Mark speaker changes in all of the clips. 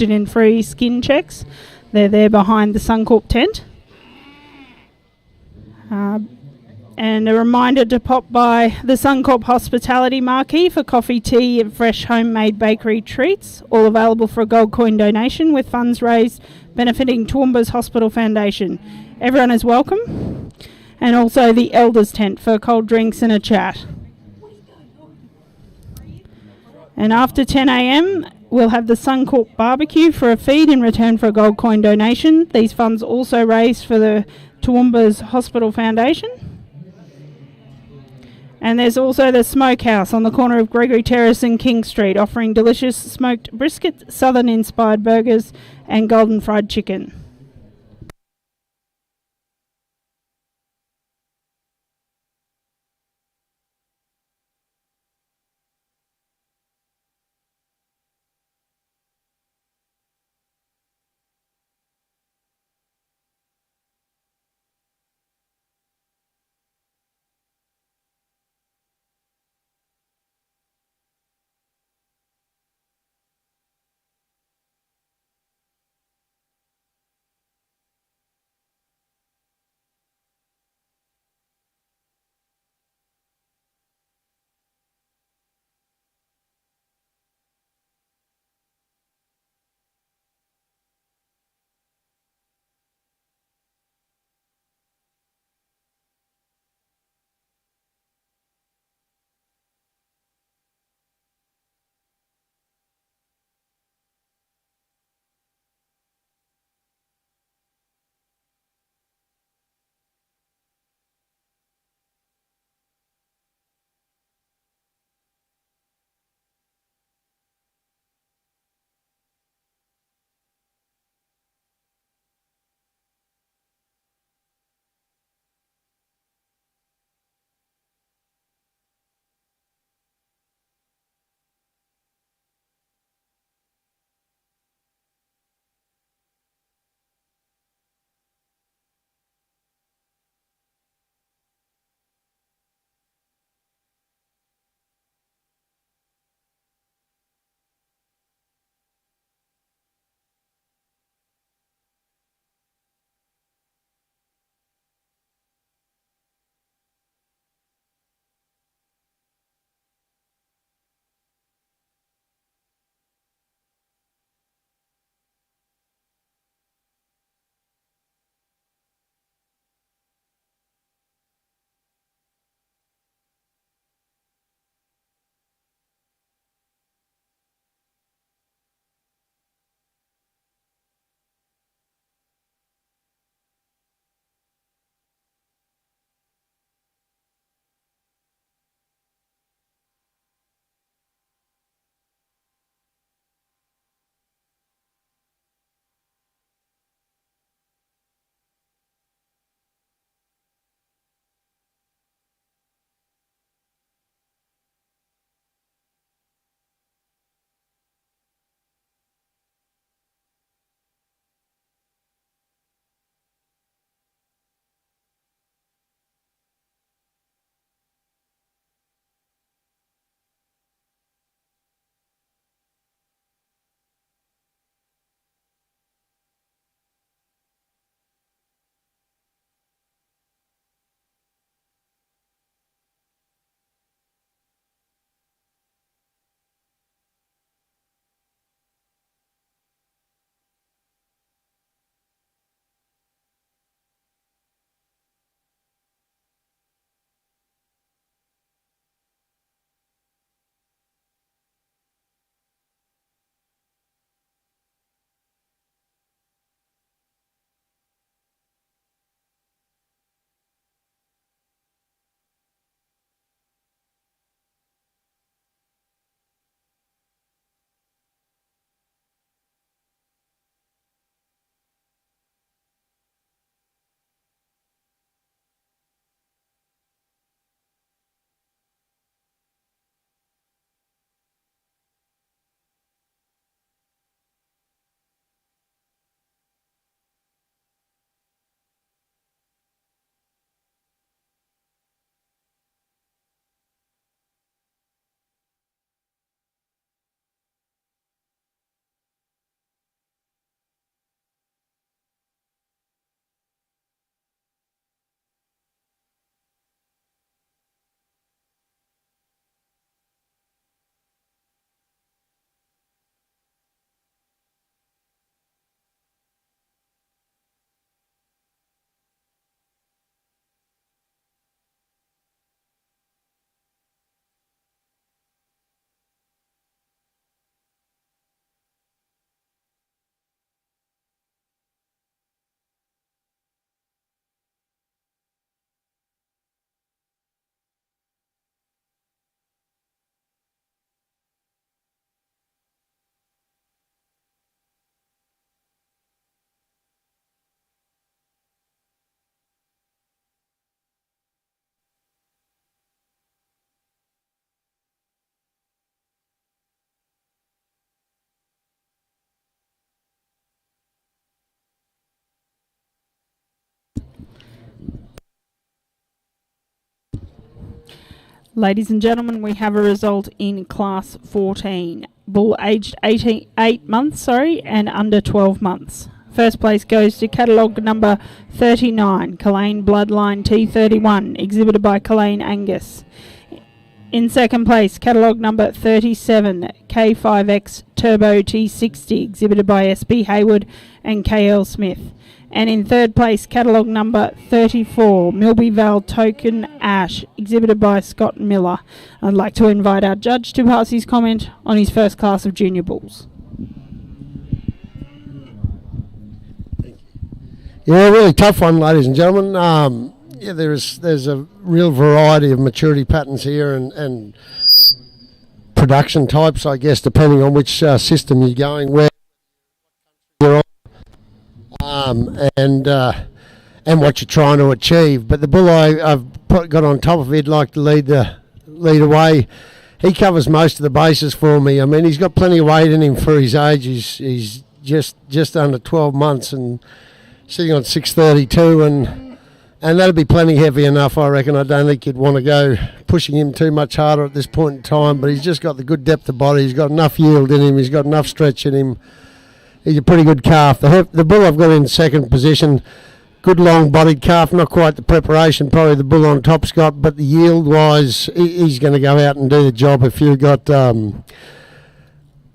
Speaker 1: interested in free skin checks, they're there behind the Suncorp tent. And a reminder to pop by the Suncorp Hospitality Marquee for coffee, tea and fresh homemade bakery treats, all available for a gold coin donation with funds raised benefiting Toowoomba's Hospital Foundation. Everyone is welcome. And also the Elders tent for cold drinks and a chat. And after 10 a.m, we'll have the Suncorp barbecue for a feed in return for a gold coin donation. These funds also raised for the Toowoomba's Hospital Foundation. And there's also the Smokehouse on the corner of Gregory Terrace and King Street, offering delicious smoked brisket, southern-inspired burgers and golden fried chicken. Ladies and gentlemen, we have a result in Class 14. Bull aged 8 months, and under 12 months. First place goes to catalogue number 39, Killane Bloodline T31, exhibited by Killane Angus. In second place, catalogue number 37, K5X Turbo T60, exhibited by SB Hayward and KL Smith. And in third place, catalogue number 34, Milby Vale Token Ash, exhibited by Scott Miller. I'd like to invite our judge to pass his comment on his first class of junior bulls.
Speaker 2: Yeah, really tough one, ladies and gentlemen. There's a real variety of maturity patterns here and production types, I guess, depending on which system you're going where you're on, and what you're trying to achieve. But the bull I've got on top of it, like to lead away. He covers most of the bases for me. I mean, he's got plenty of weight in him for his age. He's just under 12 months and sitting on 632, and that'll be plenty heavy enough, I reckon. I don't think you'd want to go pushing him too much harder at this point in time, but he's just got the good depth of body. He's got enough yield in him. He's got enough stretch in him. He's a pretty good calf. The bull I've got in second position, good long-bodied calf, not quite the preparation probably the bull on top's got, but the yield-wise, he's going to go out and do the job. If you've got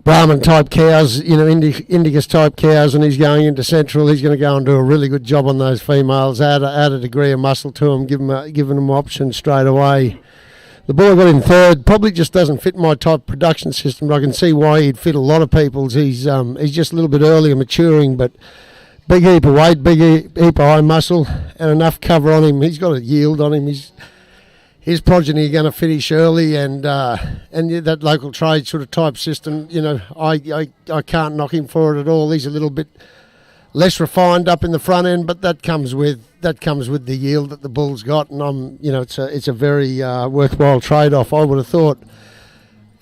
Speaker 2: Brahman-type cows, Indicus-type cows, and he's going into Central, he's going to go and do a really good job on those females, add a degree of muscle to them, giving them options straight away. The bull I got in third probably just doesn't fit my type of production system, but I can see why he'd fit a lot of people's. He's just a little bit earlier maturing, but big heap of weight, big heap of high muscle, and enough cover on him. He's got a yield on him. His progeny are going to finish early, and that local trade sort of type system, I can't knock him for it at all. He's a little bit less refined up in the front end, but that comes with the yield that the bull's got, and it's a very worthwhile trade-off, I would have thought.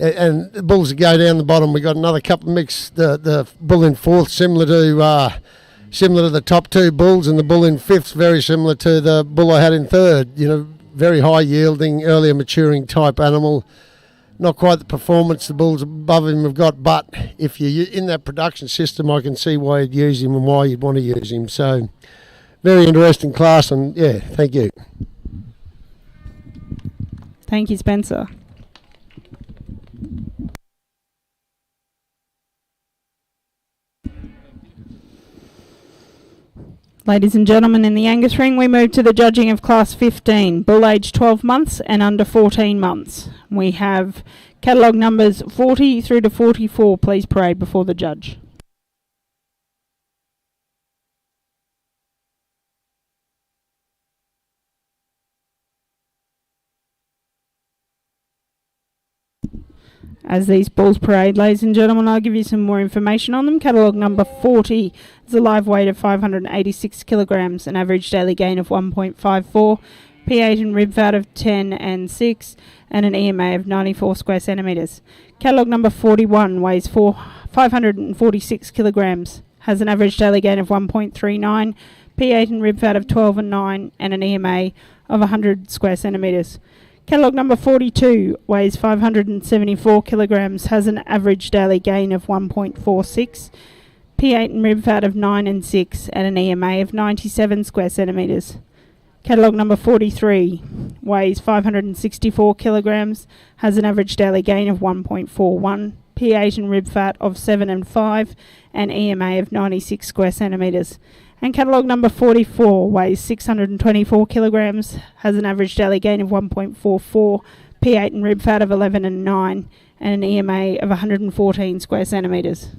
Speaker 2: And the bulls that go down the bottom, we got another couple of mix. The bull in fourth, similar to the top two bulls, and the bull in fifth, very similar to the bull I had in third. Very high yielding, earlier maturing type animal. Not quite the performance the bulls above him have got, but if you're in that production system, I can see why you'd use him and why you'd want to use him. So, very interesting class, and yeah, thank you.
Speaker 1: Thank you, Spencer. Ladies and gentlemen, in the Angus ring, we move to the judging of Class 15, bull age 12 months and under 14 months. We have catalogue numbers 40 through to 44. Please parade before the judge. As these bulls parade, ladies and gentlemen, I'll give you some more information on them. Catalogue number 40 is a live weight of 586 kilograms, an average daily gain of 1.54, P8 and rib fat of 10 and 6, and an EMA of 94 square centimetres. Catalogue number 41 weighs 546 kilograms, has an average daily gain of 1.39, P8 and rib fat of 12 and 9, and an EMA of 100 square centimetres. Catalogue number 42 weighs 574 kilograms, has an average daily gain of 1.46, P8 and rib fat of 9 and 6, and an EMA of 97 square centimetres. Catalogue number 43 weighs 564 kilograms, has an average daily gain of 1.41, P8 and rib fat of 7 and 5, and EMA of 96 square centimetres. And catalogue number 44 weighs 624 kilograms, has an average daily gain of 1.44, P8 and rib fat of 11 and 9, and an EMA of 114 square centimetres.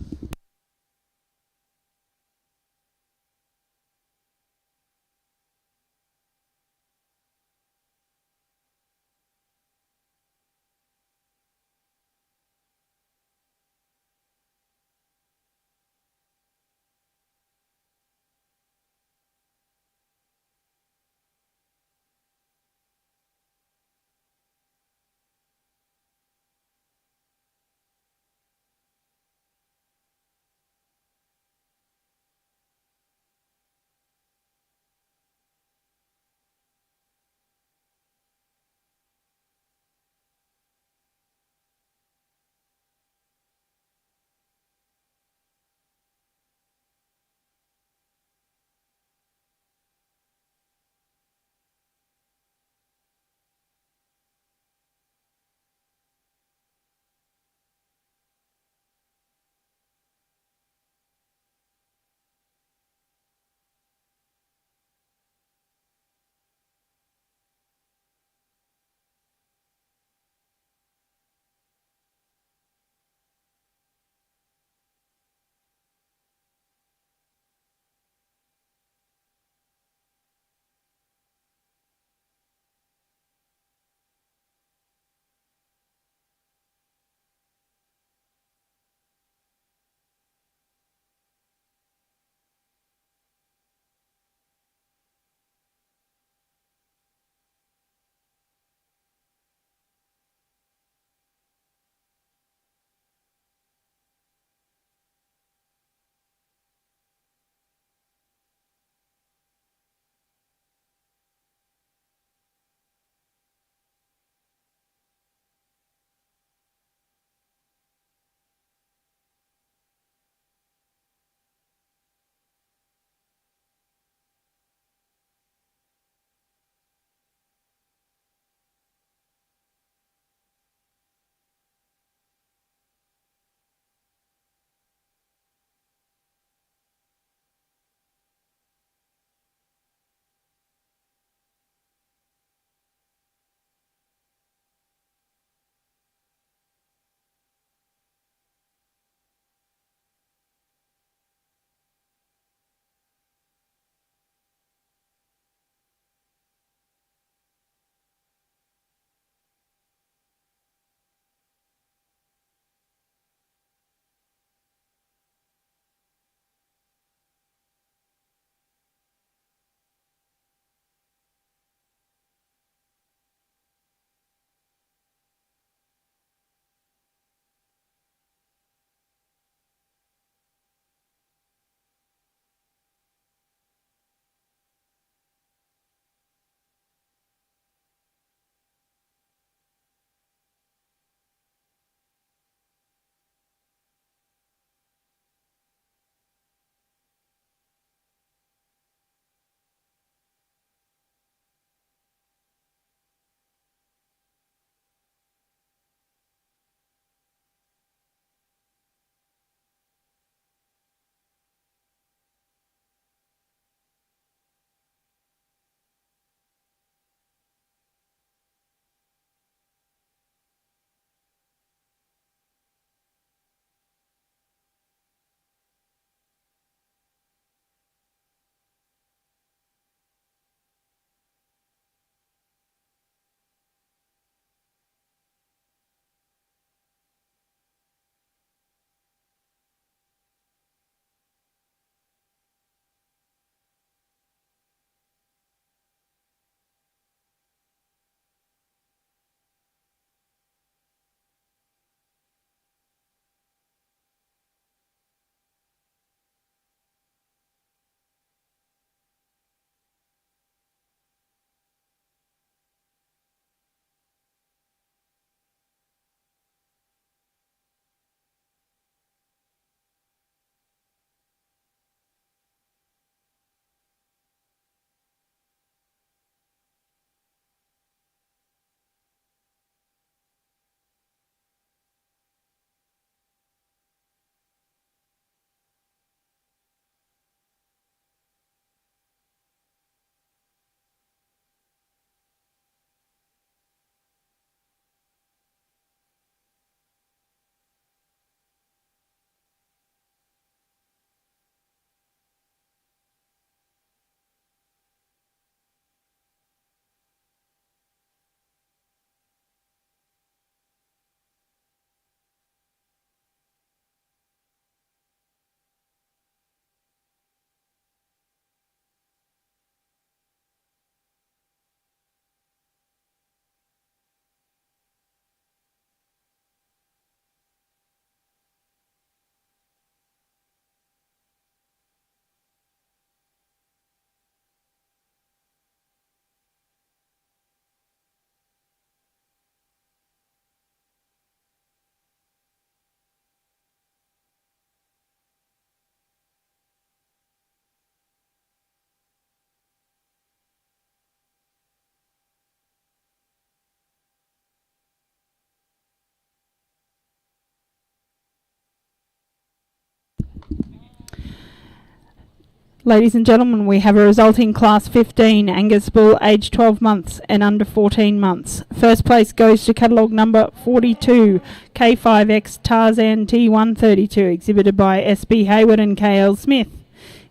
Speaker 1: Ladies and gentlemen, we have a resulting Class 15 Angus Bull aged 12 months and under 14 months. First place goes to catalogue number 42, K5X Tarzan T132, exhibited by SB Hayward and KL Smith.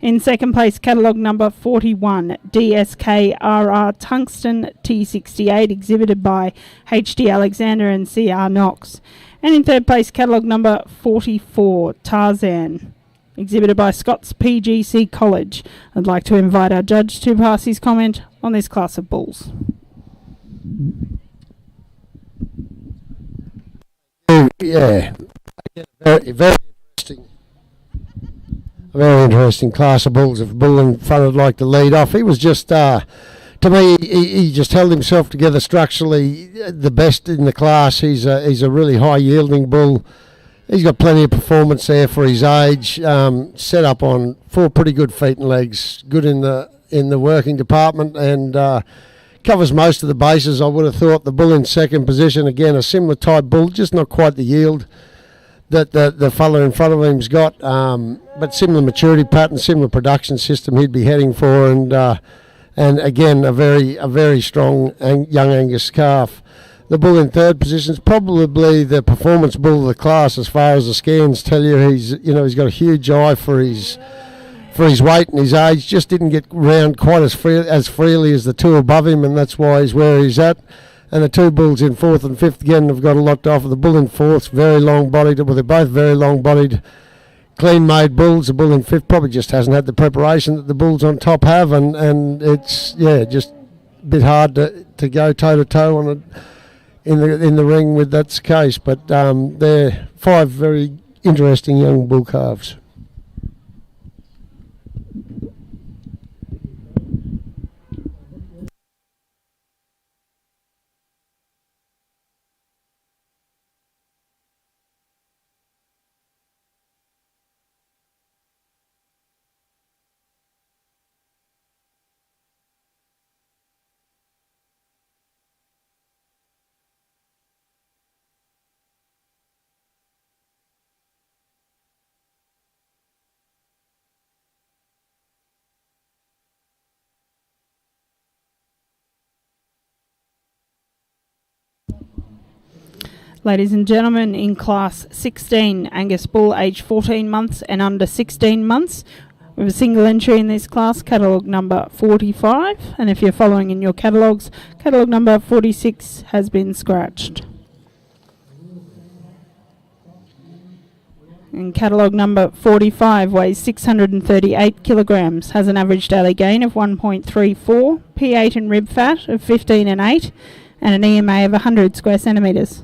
Speaker 1: In second place, catalogue number 41, DSKRR Tungsten T68, exhibited by HD Alexander and CR Knox. And in third place, catalogue number 44, Tarzan, exhibited by Scott's PGC College. I'd like to invite our judge to pass his comment on this class of bulls.
Speaker 2: Yeah, very interesting. A very interesting class of bulls. If a bull in front would like to lead off, he was just, to me, he just held himself together structurally, the best in the class. He's a really high yielding bull. He's got plenty of performance there for his age. Set up on 4 pretty good feet and legs. Good in the working department, and covers most of the bases. I would have thought the bull in second position, again, a similar type bull, just not quite the yield that the fella in front of him's got, but similar maturity pattern, similar production system he'd be heading for, and again a very strong young Angus calf. The bull in third position is probably the performance bull of the class as far as the scans tell you. He's got a huge eye for his weight and his age. Just didn't get round quite as freely as the two above him, and that's why he's where he's at. And the two bulls in fourth and fifth again have got a lot to offer. The bull in fourth, very long-bodied. Well, they're both very long-bodied, clean-made bulls. The bull in fifth probably just hasn't had the preparation that the bulls on top have, and it's just a bit hard to go toe-to-toe on it. In the ring with that's the case, but they're 5 very interesting young bull calves.
Speaker 1: Ladies and gentlemen, in Class 16, Angus Bull, aged 14 months and under 16 months. We have a single entry in this class, catalogue number 45. And if you're following in your catalogues, catalogue number 46 has been scratched. And catalogue number 45 weighs 638 kilograms, has an average daily gain of 1.34, P8 and rib fat of 15 and 8, and an EMA of 100 square centimetres.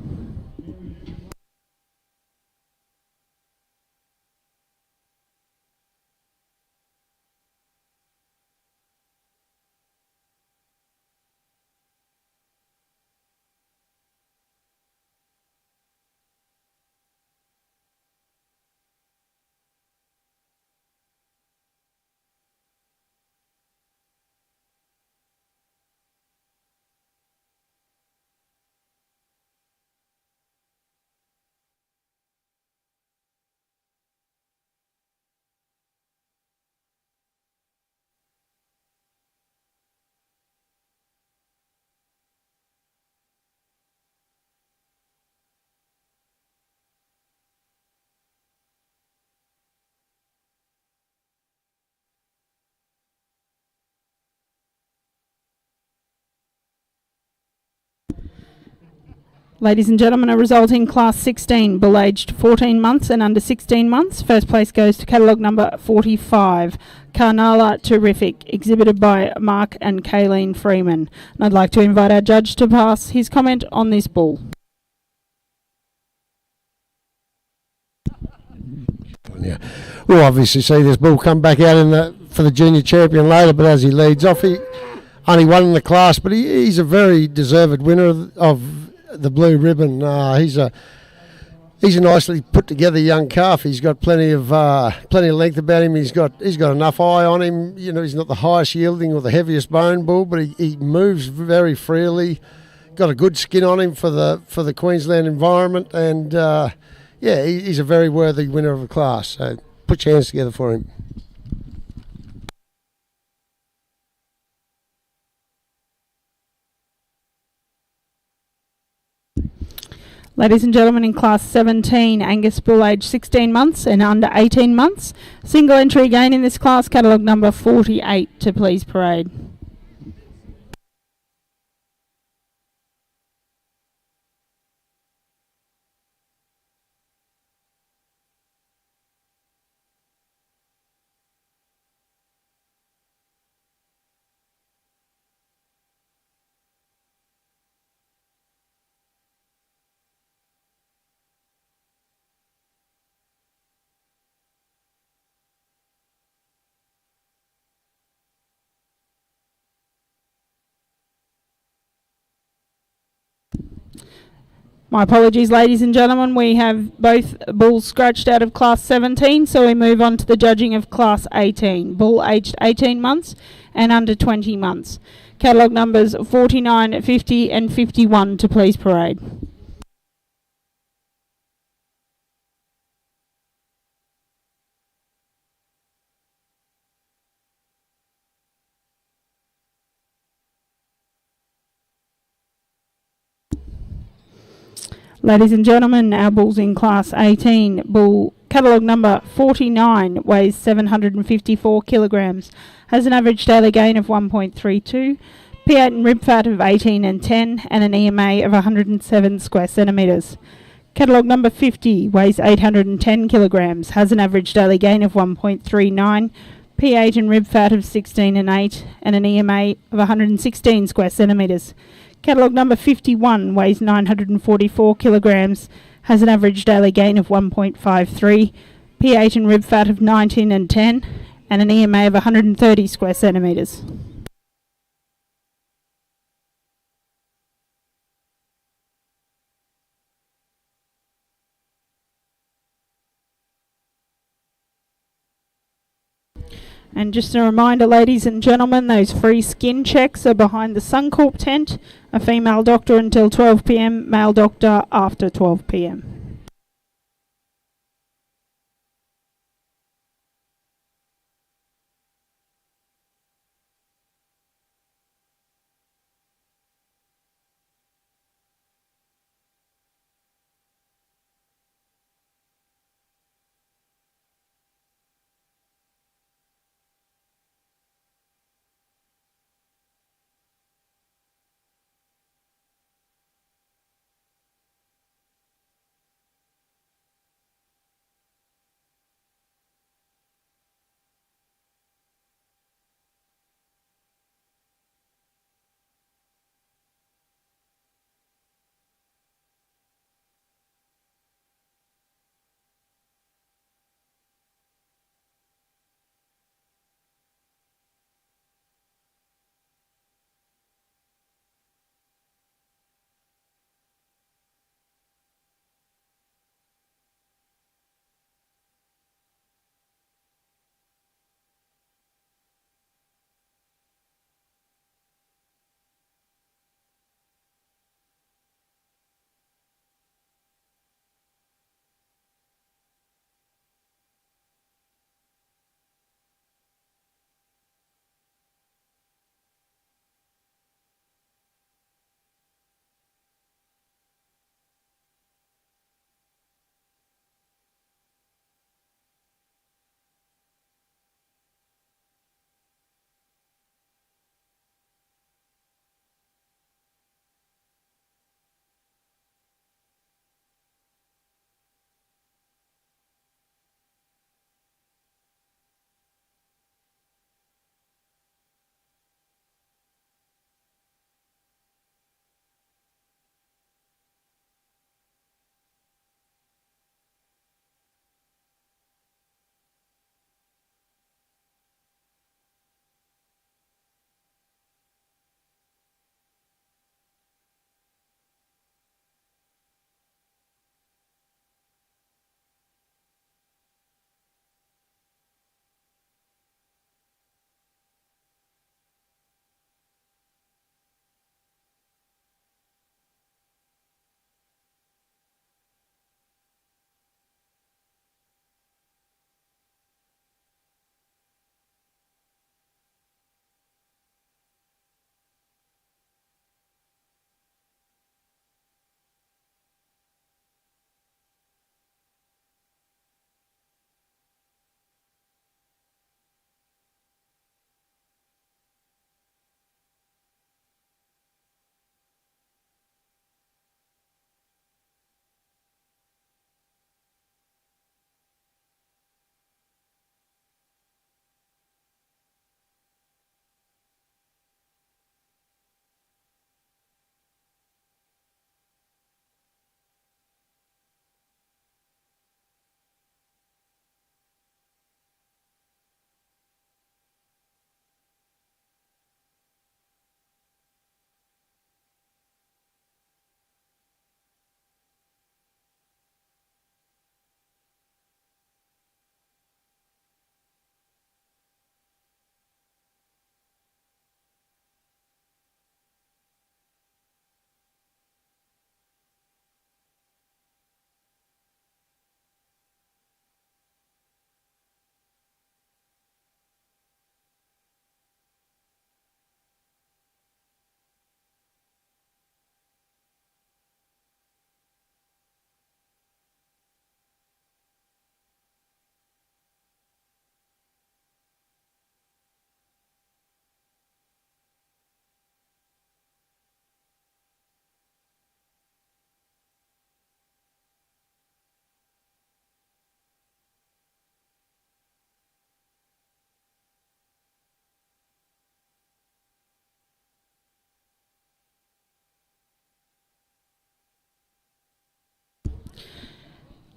Speaker 1: Ladies and gentlemen, a result in Class 16, bull aged 14 months and under 16 months. First place goes to catalogue number 45, Carnala Terrific, exhibited by Mark and Kayleen Freeman. And I'd like to invite our judge to pass his comment on this bull.
Speaker 2: Yeah, we'll obviously see this bull come back out for the junior champion later, but as he leads off, he only won in the class, but he's a very deserved winner of the blue ribbon. He's a nicely put together young calf. He's got plenty of length about him. He's got enough eye on him. You know, he's not the highest yielding or the heaviest bone bull, but he moves very freely. Got a good skin on him for the Queensland environment, and he's a very worthy winner of a class. So put your hands together for him.
Speaker 1: Ladies and gentlemen, in Class 17, Angus bull aged 16 months and under 18 months. Single entry again in this class, catalogue number 48 to please parade. My apologies, ladies and gentlemen. We have both bulls scratched out of Class 17, so we move on to the judging of Class 18. Bull aged 18 months and under 20 months. Catalogue numbers 49, 50 and 51 to please parade. Ladies and gentlemen, our bulls in Class 18. Bull catalogue number 49 weighs 754 kilograms, has an average daily gain of 1.32, P8 and rib fat of 18 and 10, and an EMA of 107 square centimetres. Catalogue number 50 weighs 810 kilograms, has an average daily gain of 1.39, P8 and rib fat of 16 and 8, and an EMA of 116 square centimetres. Catalogue number 51 weighs 944 kilograms, has an average daily gain of 1.53, P8 and rib fat of 19 and 10, and an EMA of 130 square centimetres. And just a reminder, ladies and gentlemen, those free skin checks are behind the Suncorp tent. A female doctor until 12 p.m, male doctor after 12 p.m.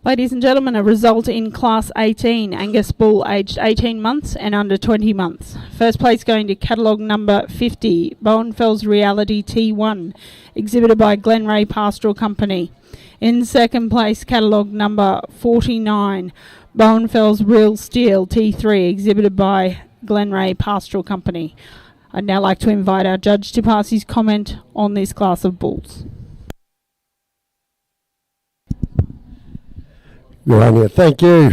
Speaker 1: Ladies and gentlemen, a result in Class 18, Angus bull aged 18 months and under 20 months. First place going to catalogue number 50, Bowenfels Reality T1, exhibited by Glenray Pastoral Company. In second place, catalogue number 49, Bowenfels Real Steel T3, exhibited by Glenray Pastoral Company. I'd now like to invite our judge to pass his comment on this class of bulls.
Speaker 2: Good on you. Thank you.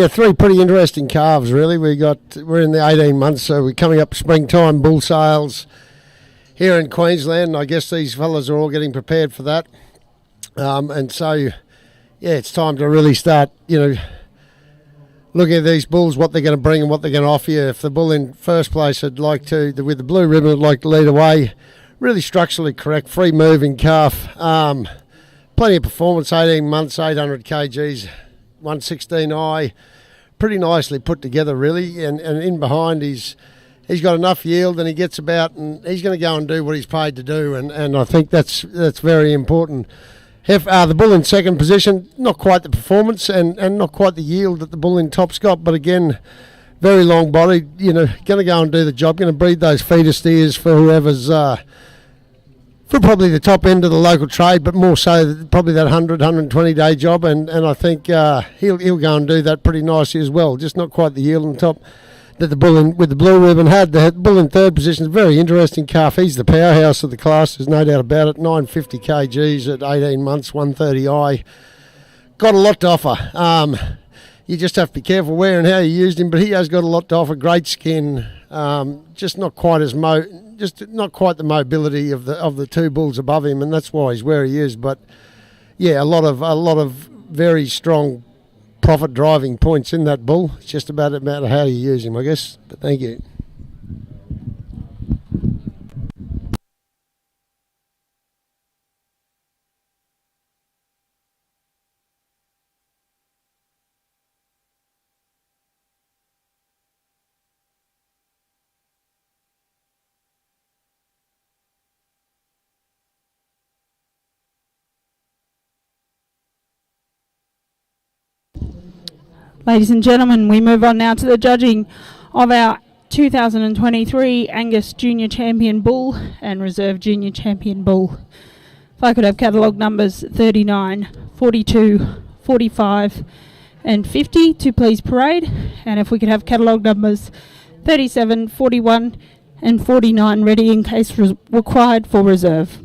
Speaker 2: Three pretty interesting calves, really. We're in the 18 months, so we're coming up springtime bull sales here in Queensland. I guess these fellas are all getting prepared for that. It's time to really start, looking at these bulls, what they're going to bring and what they're going to offer you. If the bull in first place would like to, with the blue ribbon, would like to lead away, really structurally correct, free moving calf. Plenty of performance, 18 months, 800 kgs, 116i, pretty nicely put together, really. And in behind, he's got enough yield, and he gets about, and he's going to go and do what he's paid to do. And I think that's very important. The bull in second position, not quite the performance and not quite the yield that the bull in top's got, but again, very long body. Going to go and do the job. Going to breed those feeder steers for whoever's. For probably the top end of the local trade, but more so probably that 120 day job, and I think he'll go and do that pretty nicely as well. Just not quite the yield on top that the bull with the blue ribbon had. The bull in third position is a very interesting calf. He's the powerhouse of the class, there's no doubt about it. 950 kgs at 18 months, 130i. Got a lot to offer. You just have to be careful where and how you used him, but he has got a lot to offer. Great skin, just not quite not quite the mobility of the two bulls above him, and that's why he's where he is. But yeah, a lot of very strong profit driving points in that bull. It's just about how you use him, I guess. But thank you.
Speaker 1: Ladies and gentlemen, we move on now to the judging of our 2023 Angus Junior Champion Bull and Reserve Junior Champion Bull. If I could have catalogue numbers 39, 42, 45 and 50 to please parade, and if we could have catalogue numbers 37, 41 and 49 ready in case required for reserve.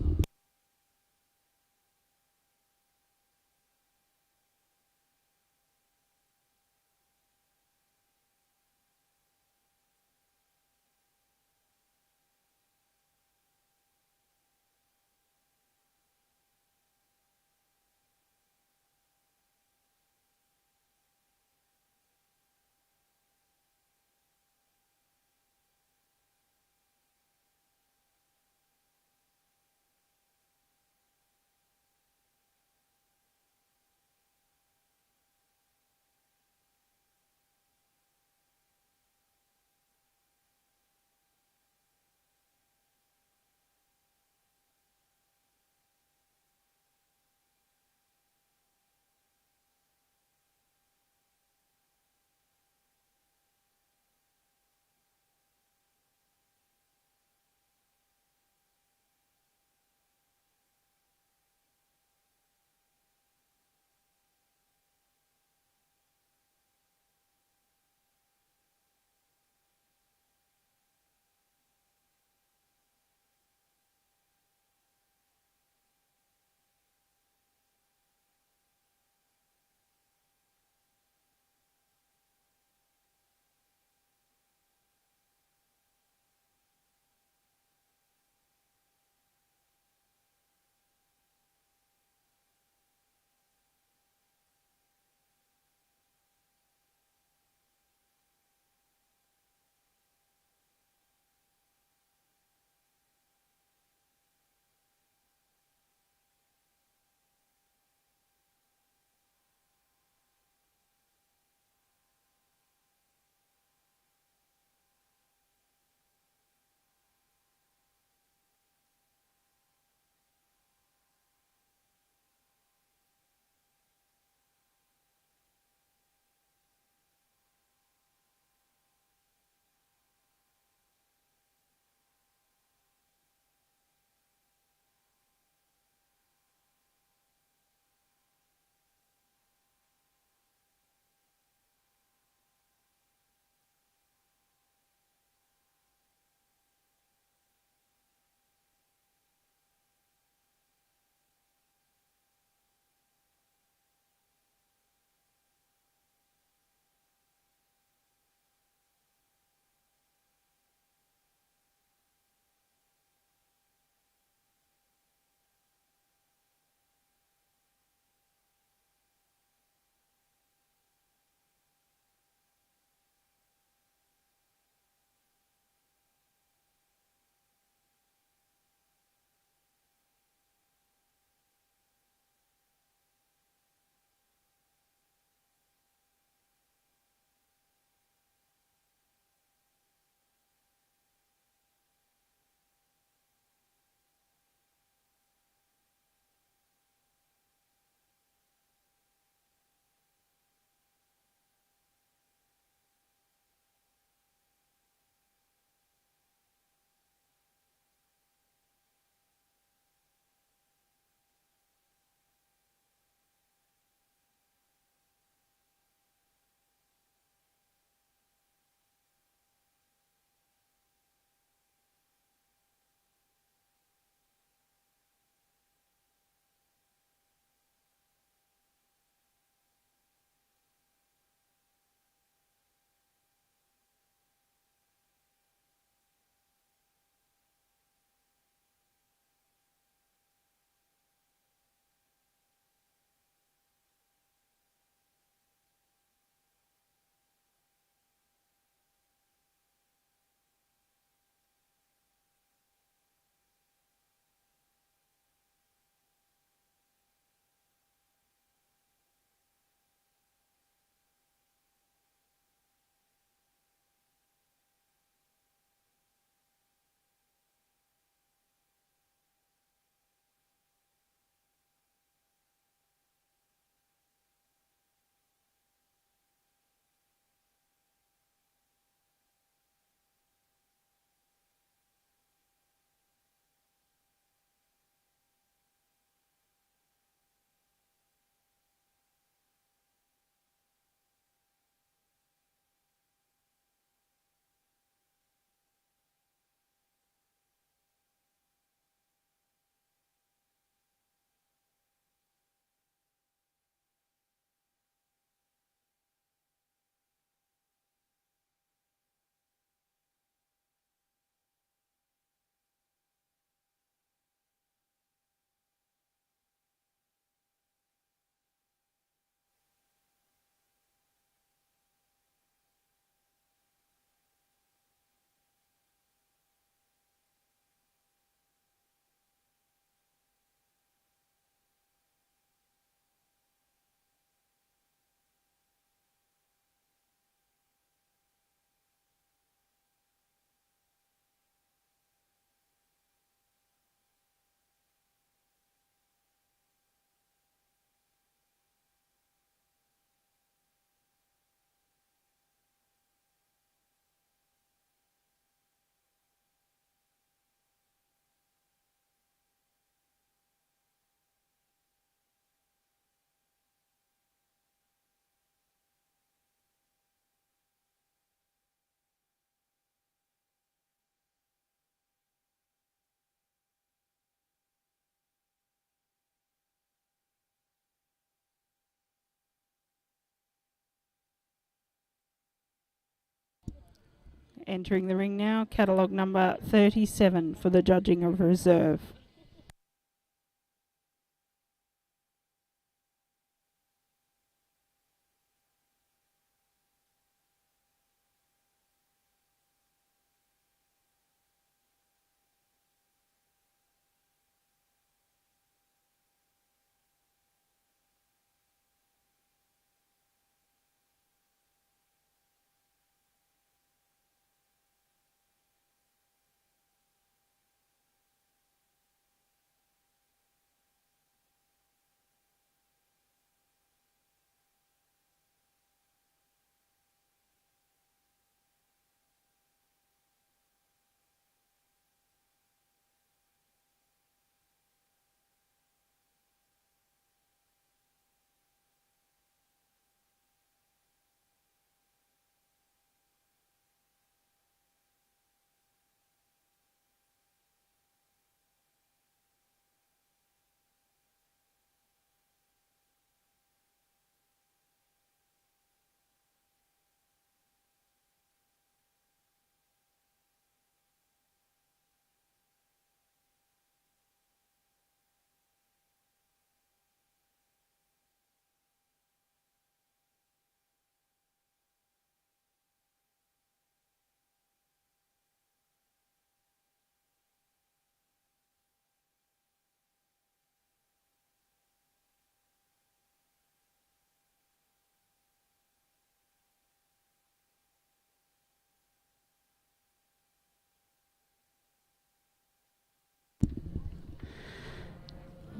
Speaker 1: entering the ring now, catalogue number 37 for the judging of reserve.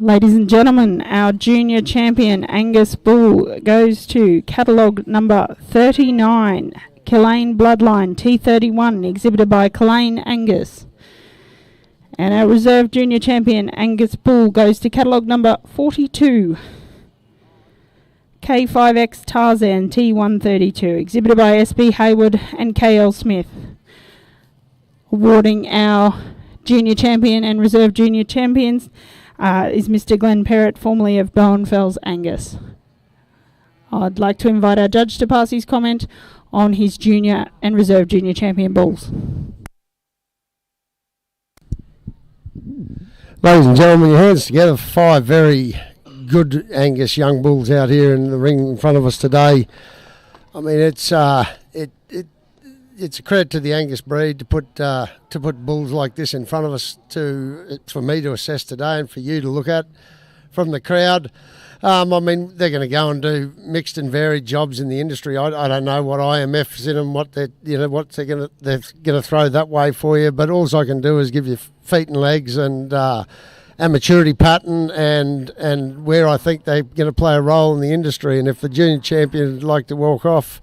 Speaker 1: Ladies and gentlemen, our junior champion Angus Bull goes to catalogue number 39, Killane Bloodline T31, exhibited by Killane Angus. And our reserve junior champion Angus Bull goes to catalogue number 42, K5X Tarzan T132, exhibited by SB Hayward and KL Smith. Awarding our junior champion and reserve junior champions is Mr. Glenn Perrott, formerly of Bowenfells Angus. I'd like to invite our judge to pass his comment on his junior and reserve junior champion bulls.
Speaker 2: Ladies and gentlemen, your hands together for 5 very good Angus young bulls out here in the ring in front of us today. I mean, it's a credit to the Angus breed to put bulls like this in front of us for me to assess today and for you to look at from the crowd. I mean, they're going to go and do mixed and varied jobs in the industry. I don't know what IMF's in them, what they're going to throw that way for you. But all I can do is give you feet and legs and maturity pattern and where I think they're going to play a role in the industry. And if the junior champion would like to walk off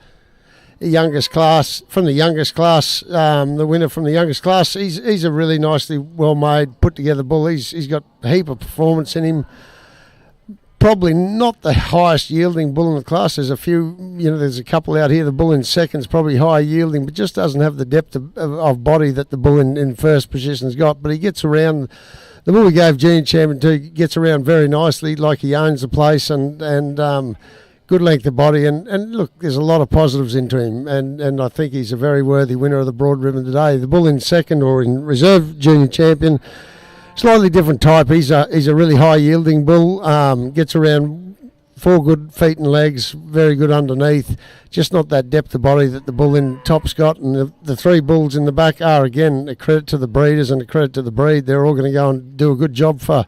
Speaker 2: the youngest class, the winner from the youngest class, he's a really nicely well-made, put-together bull. He's got a heap of performance in him. Probably not the highest yielding bull in the class. There's a few, there's a couple out here. The bull in second's probably high yielding, but just doesn't have the depth of body that the bull in first position's got. But he gets around. The bull we gave junior champion to gets around very nicely, like he owns the place, and good length of body. And look, there's a lot of positives into him, and I think he's a very worthy winner of the broad ribbon today. The bull in second or in reserve junior champion, slightly different type. He's a really high yielding bull. Gets around 4 good feet and legs, very good underneath. Just not that depth of body that the bull in top's got. And the 3 bulls in the back are again a credit to the breeders and a credit to the breed. They're all going to go and do a good job for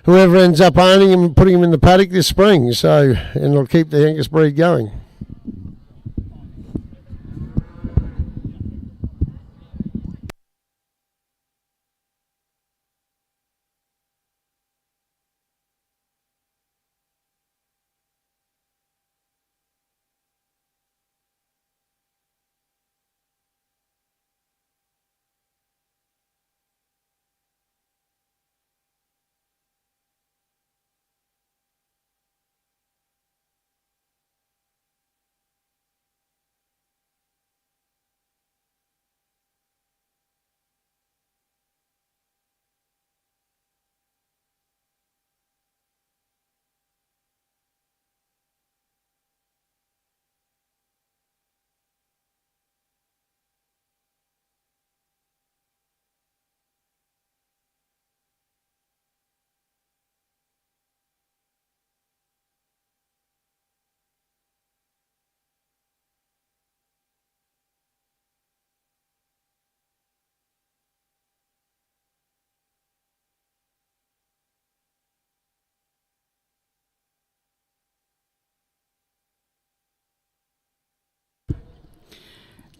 Speaker 2: whoever ends up owning him and putting him in the paddock this spring. So, and it'll keep the Angus breed going.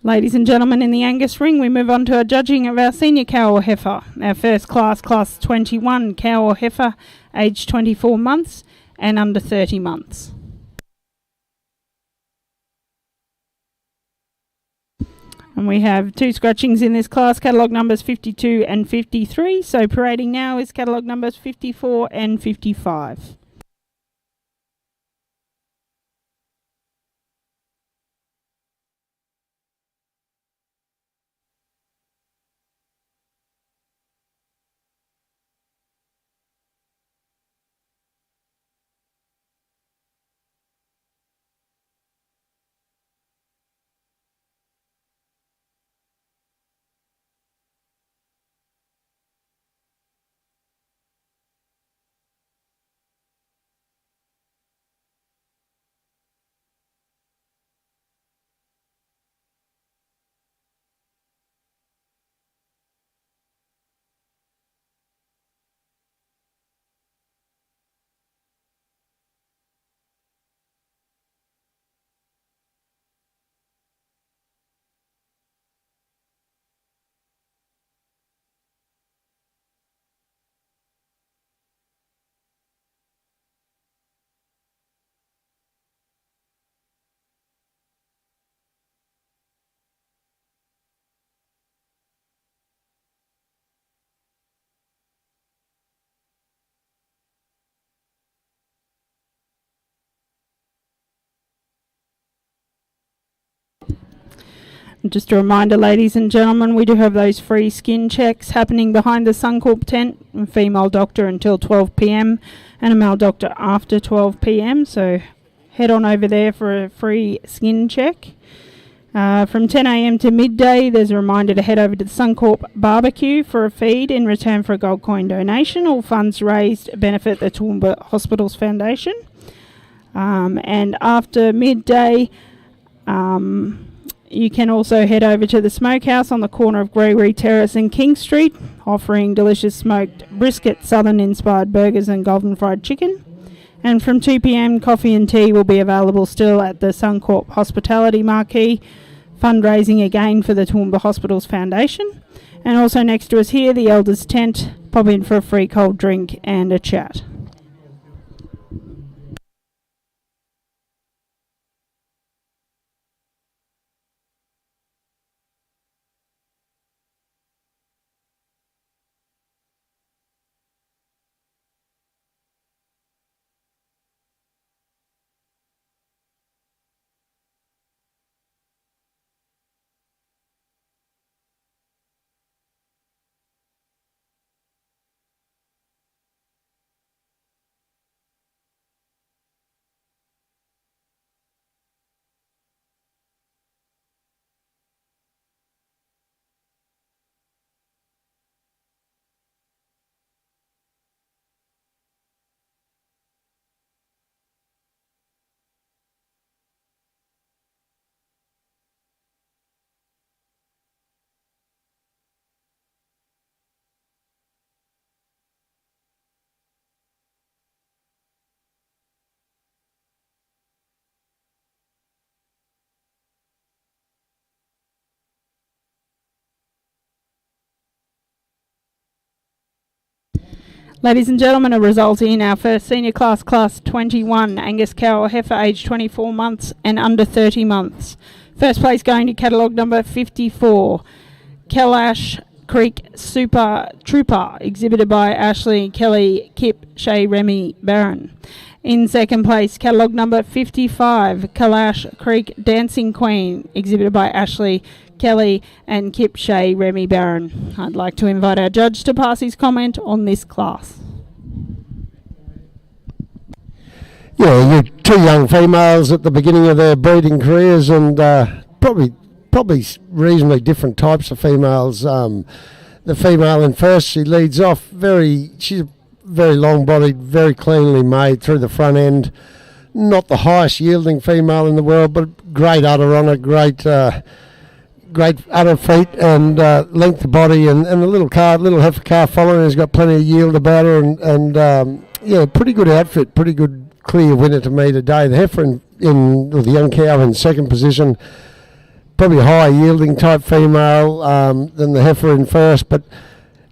Speaker 1: Ladies and gentlemen, in the Angus ring, we move on to our judging of our senior cow or heifer. Our first class, class 21, cow or heifer, aged 24 months and under 30 months. And we have two scratchings in this class, catalogue numbers 52 and 53. So parading now is catalogue numbers 54 and 55. Just a reminder, ladies and gentlemen, we do have those free skin checks happening behind the Suncorp tent. A female doctor until 12 p.m. and a male doctor after 12 p.m. So head on over there for a free skin check. From 10 a.m. to midday, there's a reminder to head over to the Suncorp barbecue for a feed in return for a gold coin donation. All funds raised benefit the Toowoomba Hospitals Foundation. And after midday, you can also head over to the smokehouse on the corner of Gregory Terrace and King Street, offering delicious smoked brisket, southern-inspired burgers and golden fried chicken. And from 2 p.m, coffee and tea will be available still at the Suncorp Hospitality Marquee, fundraising again for the Toowoomba Hospitals Foundation. And also next to us here, the Elders Tent. Pop in for a free cold drink and a chat. Ladies and gentlemen, a result in our first senior class, class 21, Angus cow or heifer, aged 24 months and under 30 months. First place going to catalogue number 54, Kalash Creek Super Trooper, exhibited by Ashley Kelly, Kip, Shay, Remy, Barron. In second place, catalogue number 55, Kalash Creek Dancing Queen, exhibited by Ashley Kelly and Kip, Shay, Remy, Barron. I'd like to invite our judge to pass his comment on this class.
Speaker 2: Yeah, you're two young females at the beginning of their breeding careers, and probably reasonably different types of females. The female in first, she leads off she's very long-bodied, very cleanly made through the front end. Not the highest yielding female in the world, but great udder on her, great udder feet and length of body, and a little heifer calf following her has got plenty of yield about her, and pretty good outfit, pretty good clear winner to me today. The heifer the young cow in second position, probably a higher yielding type female than the heifer in first, but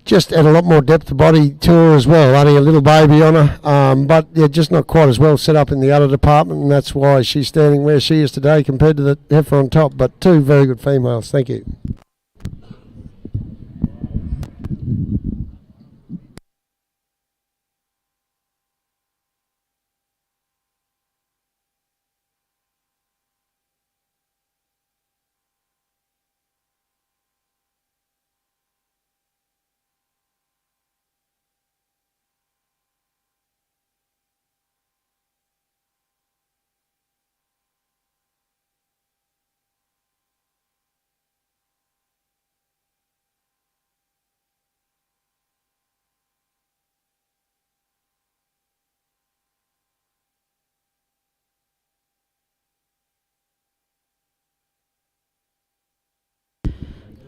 Speaker 2: just had a lot more depth of body to her as well. Only a little baby on her, but yeah, just not quite as well set up in the udder department, and that's why she's standing where she is today compared to the heifer on top. But two very good females. Thank you.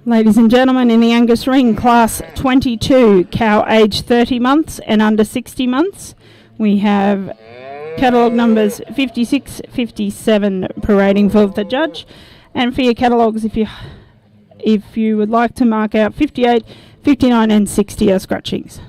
Speaker 1: Ladies and gentlemen, in the Angus ring, class 22, cow age 30 months and under 60 months, we have catalogue numbers 56, 57 parading for the judge. And for your catalogues, if you would like to mark out 58, 59 and 60 are scratchings.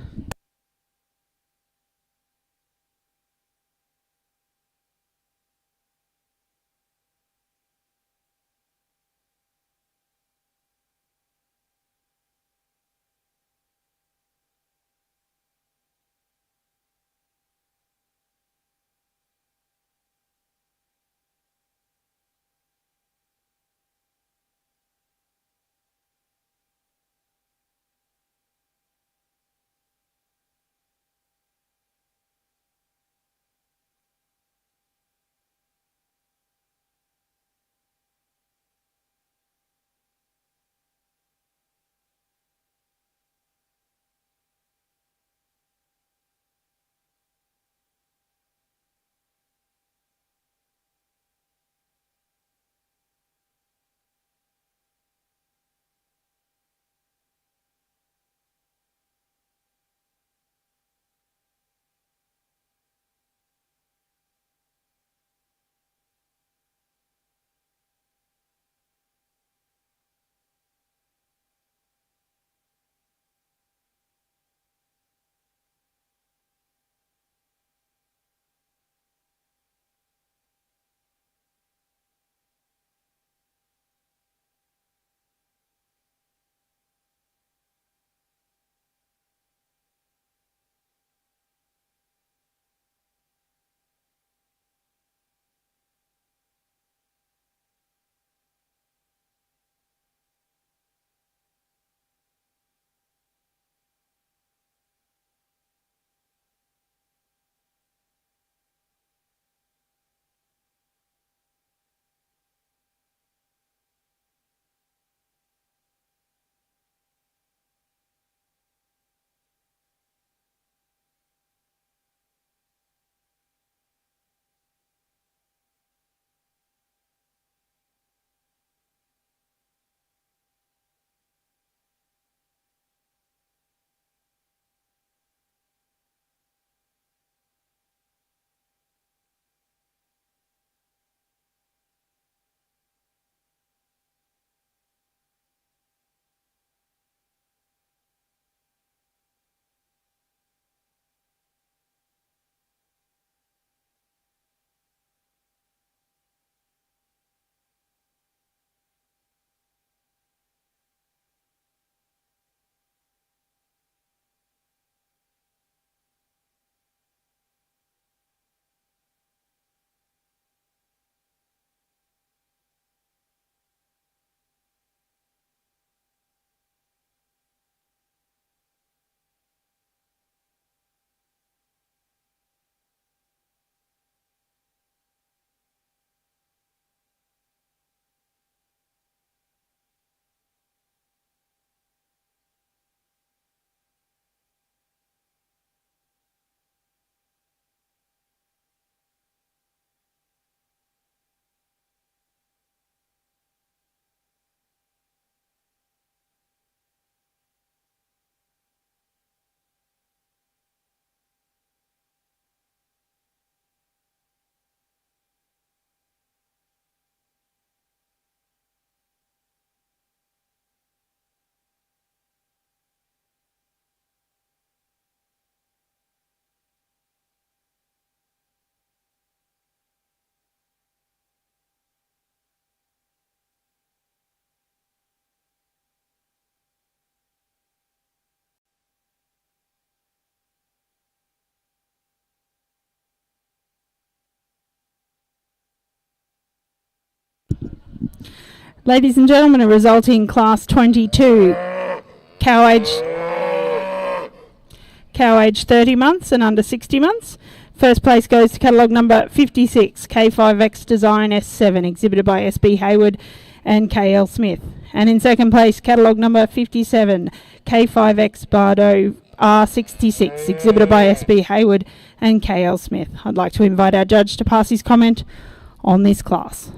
Speaker 1: Ladies and gentlemen, a resulting Class 22 cow age 30 months and under 60 months. First place goes to catalogue number 56, K5X Design S7, exhibited by SB Hayward and KL Smith. And in second place, catalogue number 57, K5X Bardo R66, exhibited by SB Hayward and KL Smith. I'd like to invite our judge to pass his comment on this class.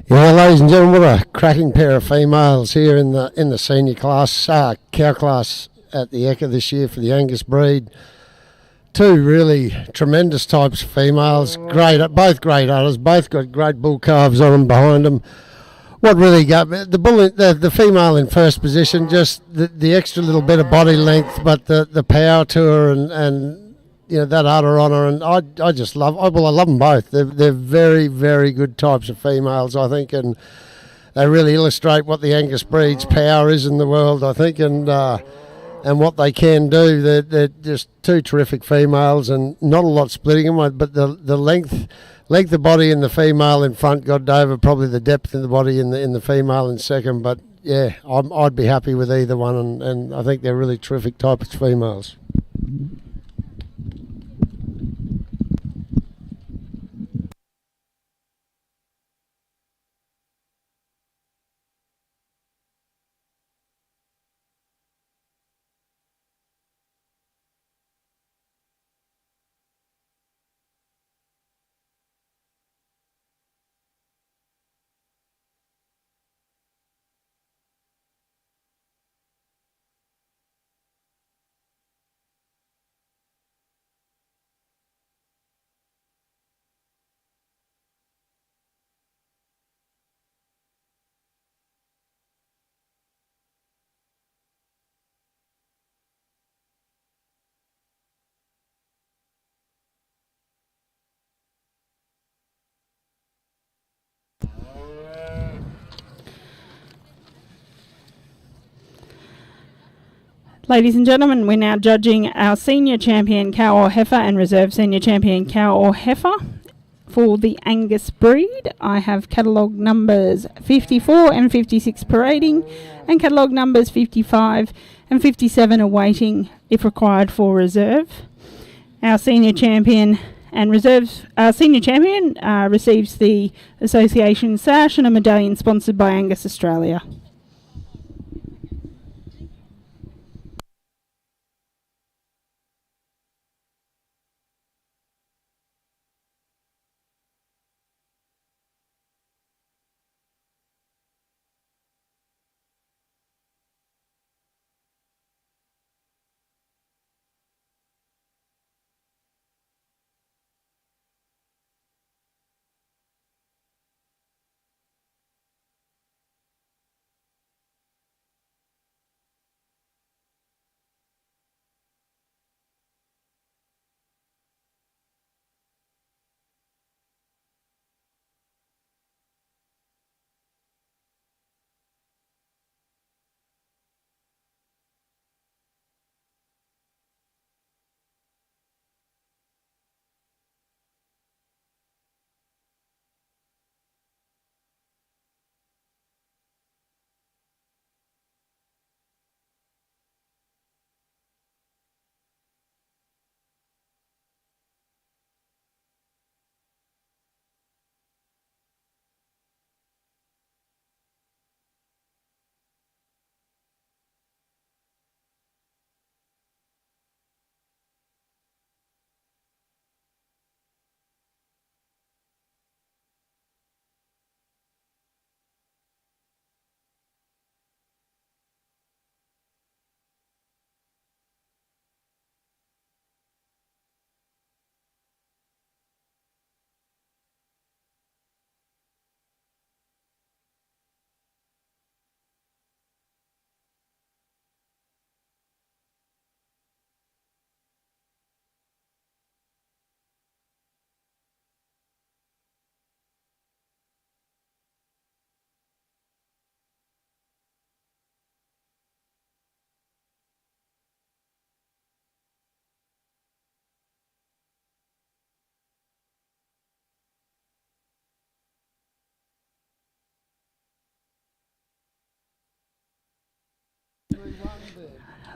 Speaker 2: Yeah, ladies and gentlemen, what a cracking pair of females here in the senior class, cow class at the Ekka this year for the Angus breed. Two really tremendous types of females, both great udders, both got great bull calves on them behind them. What really got me, the female in first position, just the extra little bit of body length, but the power to her and you know, that udder on her, and I just love. I love them both. They're very, very good types of females, I think, and they really illustrate what the Angus breed's power is in the world, I think, and what they can do. They're just two terrific females, and not a lot splitting them. But the length of body in the female in front got over probably the depth in the body in the female in second. But yeah, I'd be happy with either one, and I think they're really terrific types of females.
Speaker 1: Ladies and gentlemen, we're now judging our senior champion cow or heifer and reserve senior champion cow or heifer for the Angus breed. I have catalogue numbers 54 and 56 parading, and catalogue numbers 55 and 57 awaiting if required for reserve. Our senior champion and reserve senior champion receives the association sash and a medallion sponsored by Angus Australia.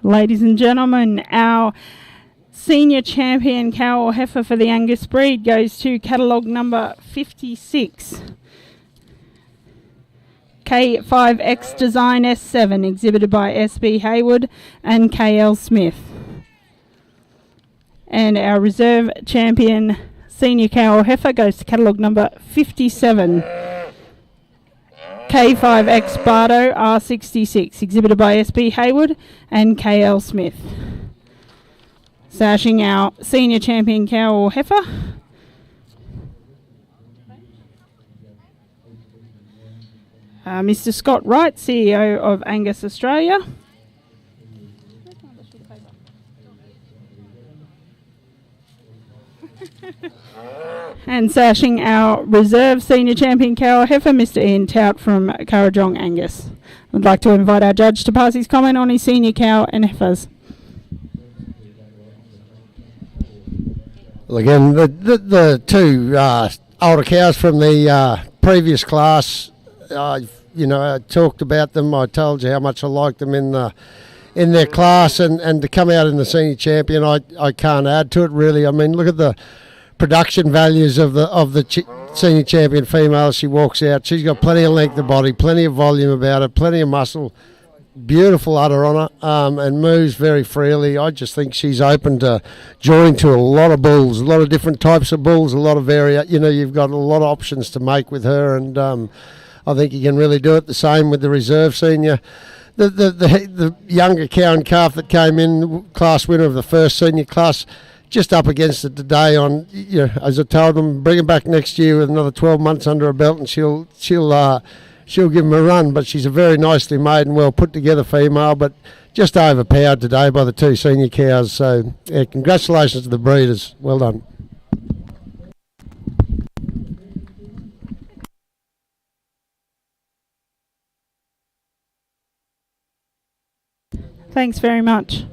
Speaker 1: Ladies and gentlemen, our senior champion cow or heifer for the Angus breed goes to catalogue number 56. K5X Design S7, exhibited by SB Hayward and KL Smith. And our reserve champion senior cow or heifer goes to catalogue number 57. K5X Bardo R66, exhibited by SB Hayward and KL Smith. Sashing our senior champion cow or heifer. Mr. Scott Wright, CEO of Angus Australia. And sashing our reserve senior champion cow or heifer, Mr. Ian Tout from Currajong Angus. I'd like to invite our judge to pass his comment on his senior cow and heifers.
Speaker 2: Well, again, the two older cows from the previous class, I talked about them. I told you how much I liked them in their class, and to come out in the senior champion, I can't add to it really. I mean, look at the production values of the senior champion female. She walks out. She's got plenty of length of body, plenty of volume about her, plenty of muscle, beautiful udder on her, and moves very freely. I just think she's open to joining to a lot of bulls, a lot of different types of bulls, a lot of you've got a lot of options to make with her, and I think you can really do it. The same with the reserve senior. The younger cow and calf that came in, class winner of the first senior class, just up against it today on, as I told them, bring her back next year with another 12 months under her belt and she'll give him a run. But she's a very nicely made and well put together female, but just overpowered today by the two senior cows. So, yeah, congratulations to the breeders. Well done.
Speaker 1: Thanks very much.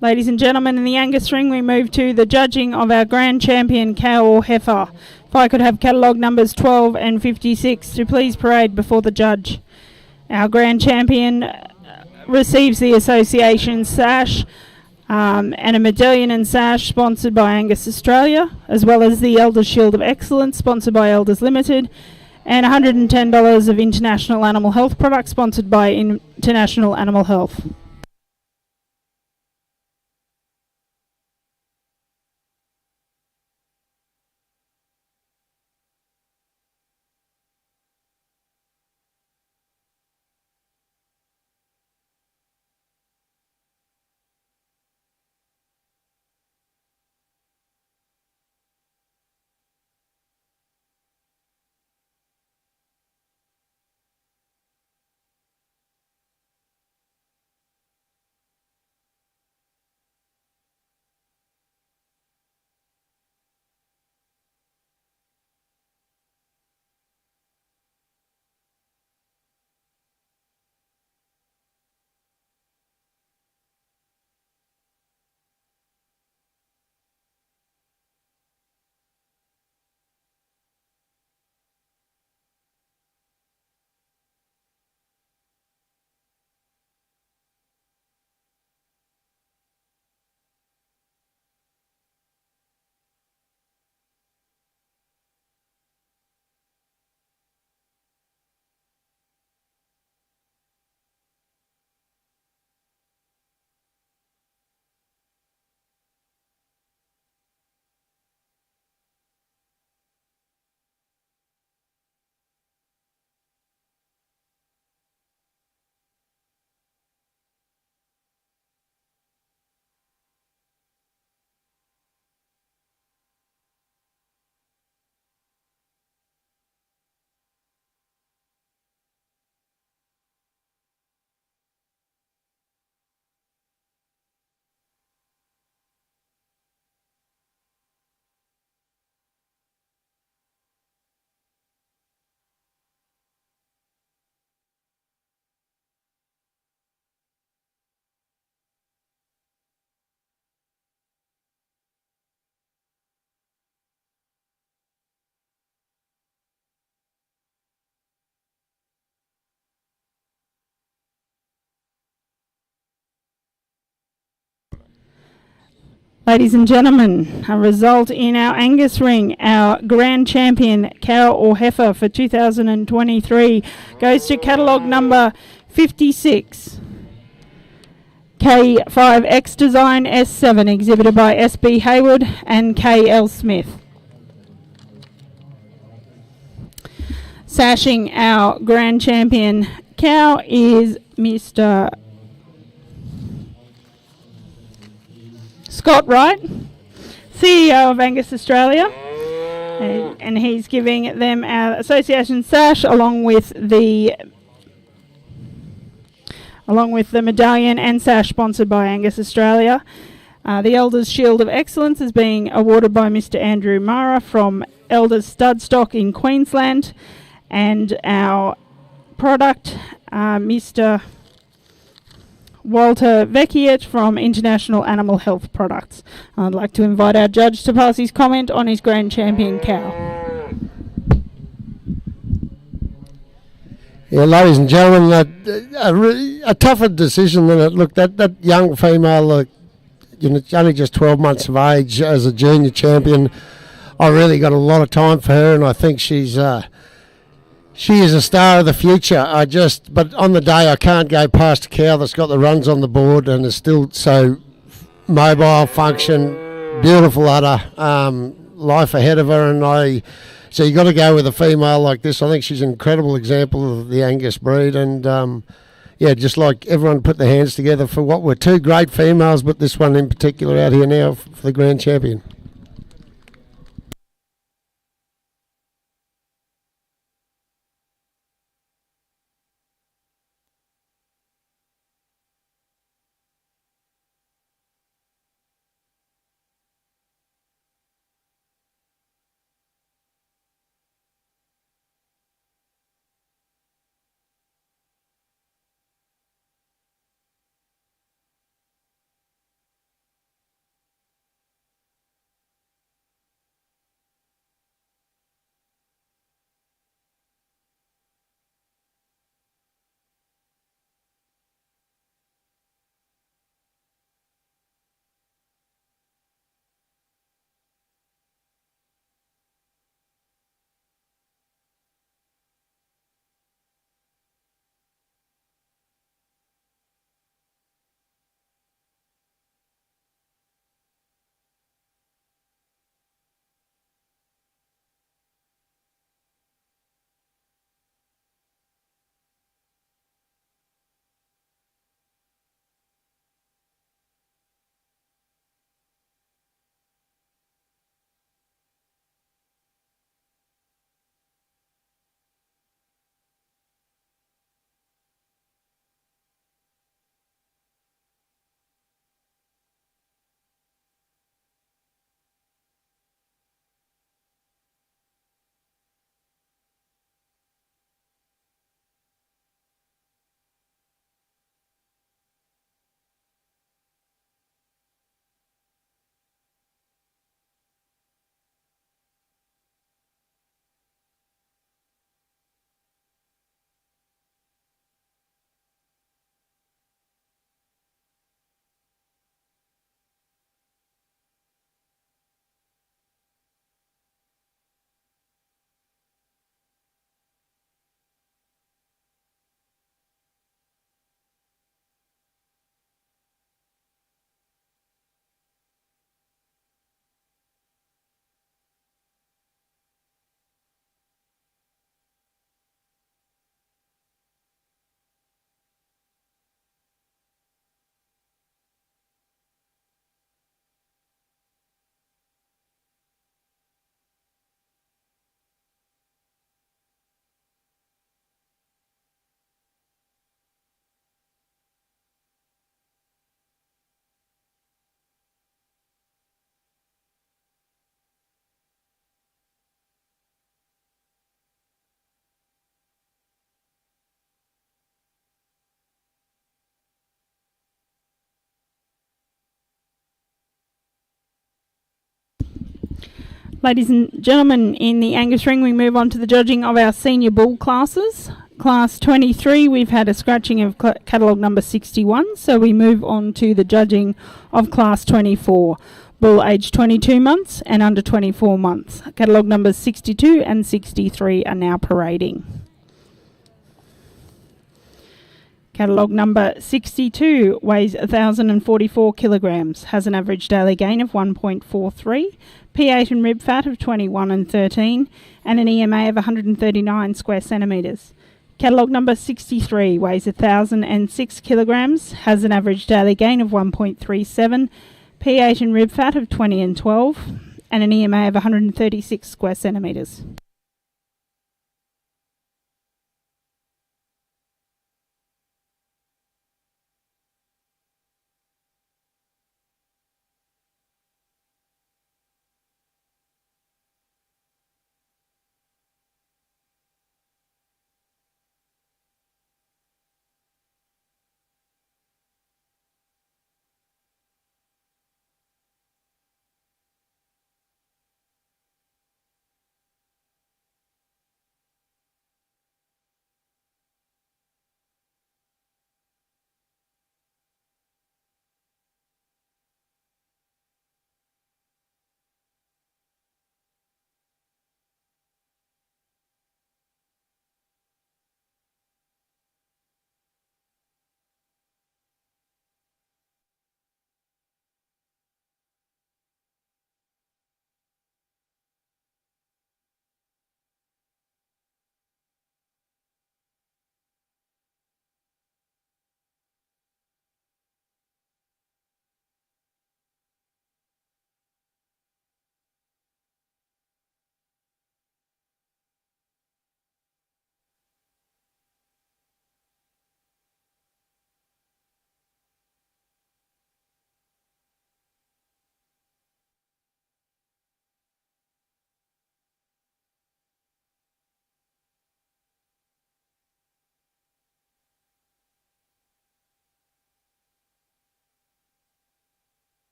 Speaker 1: Ladies and gentlemen, in the Angus ring, we move to the judging of our grand champion cow or heifer. If I could have catalogue numbers 12 and 56 to please parade before the judge. Our grand champion receives the association sash and a medallion and sash sponsored by Angus Australia, as well as the Elders Shield of Excellence sponsored by Elders Limited, and $110 of International Animal Health products sponsored by International Animal Health. Ladies and gentlemen, a result in our Angus ring, our grand champion cow or heifer for 2023 goes to catalogue number 56. K5X Design S7, exhibited by SB Hayward and KL Smith. Sashing our grand champion cow is Mr. Scott Wright, CEO of Angus Australia, and he's giving them our association sash along with the medallion and sash sponsored by Angus Australia. The Elders Shield of Excellence is being awarded by Mr. Andrew Mara from Elders Stud Stock in Queensland, and our product, Mr. Walter Vecchiet from International Animal Health Products. I'd like to invite our judge to pass his comment on his grand champion cow.
Speaker 2: Yeah, ladies and gentlemen, a tougher decision than it looked. That young female, only just 12 months of age as a junior champion. I really got a lot of time for her, and I think she is a star of the future. But on the day, I can't go past a cow that's got the runs on the board and is still so mobile, function, beautiful udder, life ahead of her. So you got to go with a female like this. I think she's an incredible example of the Angus breed, and just like everyone put their hands together for what were two great females, but this one in particular out here now for the grand champion.
Speaker 1: Ladies and gentlemen, in the Angus ring, we move on to the judging of our senior bull classes. Class 23, we've had a scratching of catalogue number 61, so we move on to the judging of Class 24. Bull aged 22 months and under 24 months. Catalogue numbers 62 and 63 are now parading. Catalogue number 62 weighs 1,044 kilograms, has an average daily gain of 1.43, P8 and rib fat of 21 and 13, and an EMA of 139 square centimetres. Catalogue number 63 weighs 1,006 kilograms, has an average daily gain of 1.37, P8 and rib fat of 20 and 12, and an EMA of 136 square centimetres.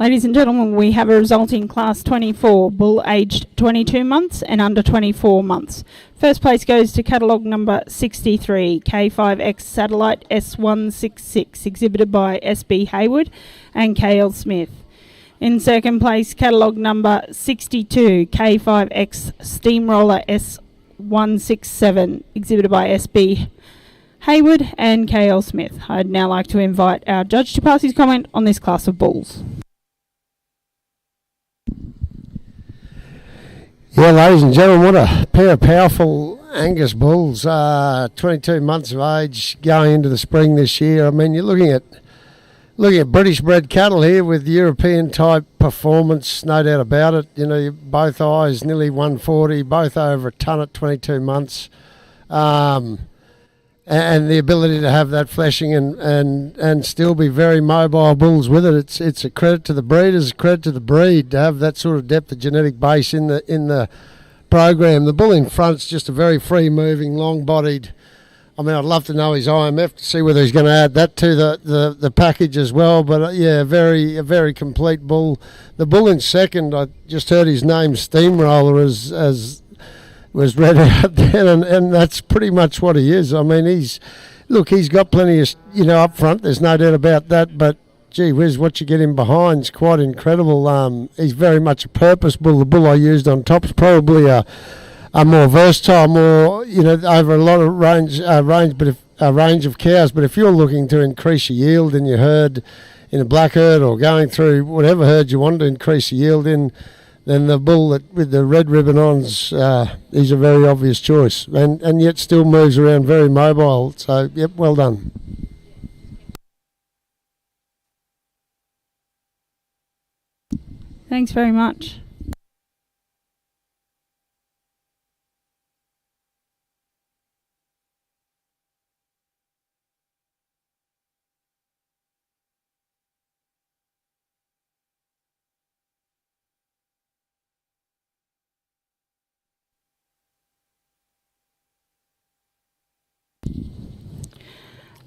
Speaker 1: Ladies and gentlemen, we have a result in Class 24, bull aged 22 months and under 24 months. First place goes to catalogue number 63, K5X Satellite S166, exhibited by SB Hayward and KL Smith. In second place, catalogue number 62, K5X Steamroller S167, exhibited by SB Hayward and KL Smith. I'd now like to invite our judge to pass his comment on this class of bulls.
Speaker 2: Yeah, ladies and gentlemen, what a pair of powerful Angus bulls. 22 months of age, going into the spring this year. I mean, you're looking at British bred cattle here with European type performance, no doubt about it. You know, both eyes nearly 140, both over a tonne at 22 months. And the ability to have that fleshing and still be very mobile bulls with it. It's a credit to the breeders, a credit to the breed to have that sort of depth of genetic base in the program. The bull in front's just a very free moving, long bodied. I mean, I'd love to know his IMF to see whether he's going to add that to the package as well. But yeah, a very complete bull. The bull in second, I just heard his name, Steamroller, as was read out there, and that's pretty much what he is. I mean, he's got plenty of, up front, there's no doubt about that, but gee whiz, what you get him behind is quite incredible. He's very much a purpose bull. The bull I used on top's probably a more versatile, more, over a lot of range of cows, but if you're looking to increase your yield in your herd, in a black herd, or going through whatever herd you want to increase your yield in, then the bull with the red ribbon ons, he's a very obvious choice, and yet still moves around very mobile. So, yep, well done.
Speaker 1: Thanks very much.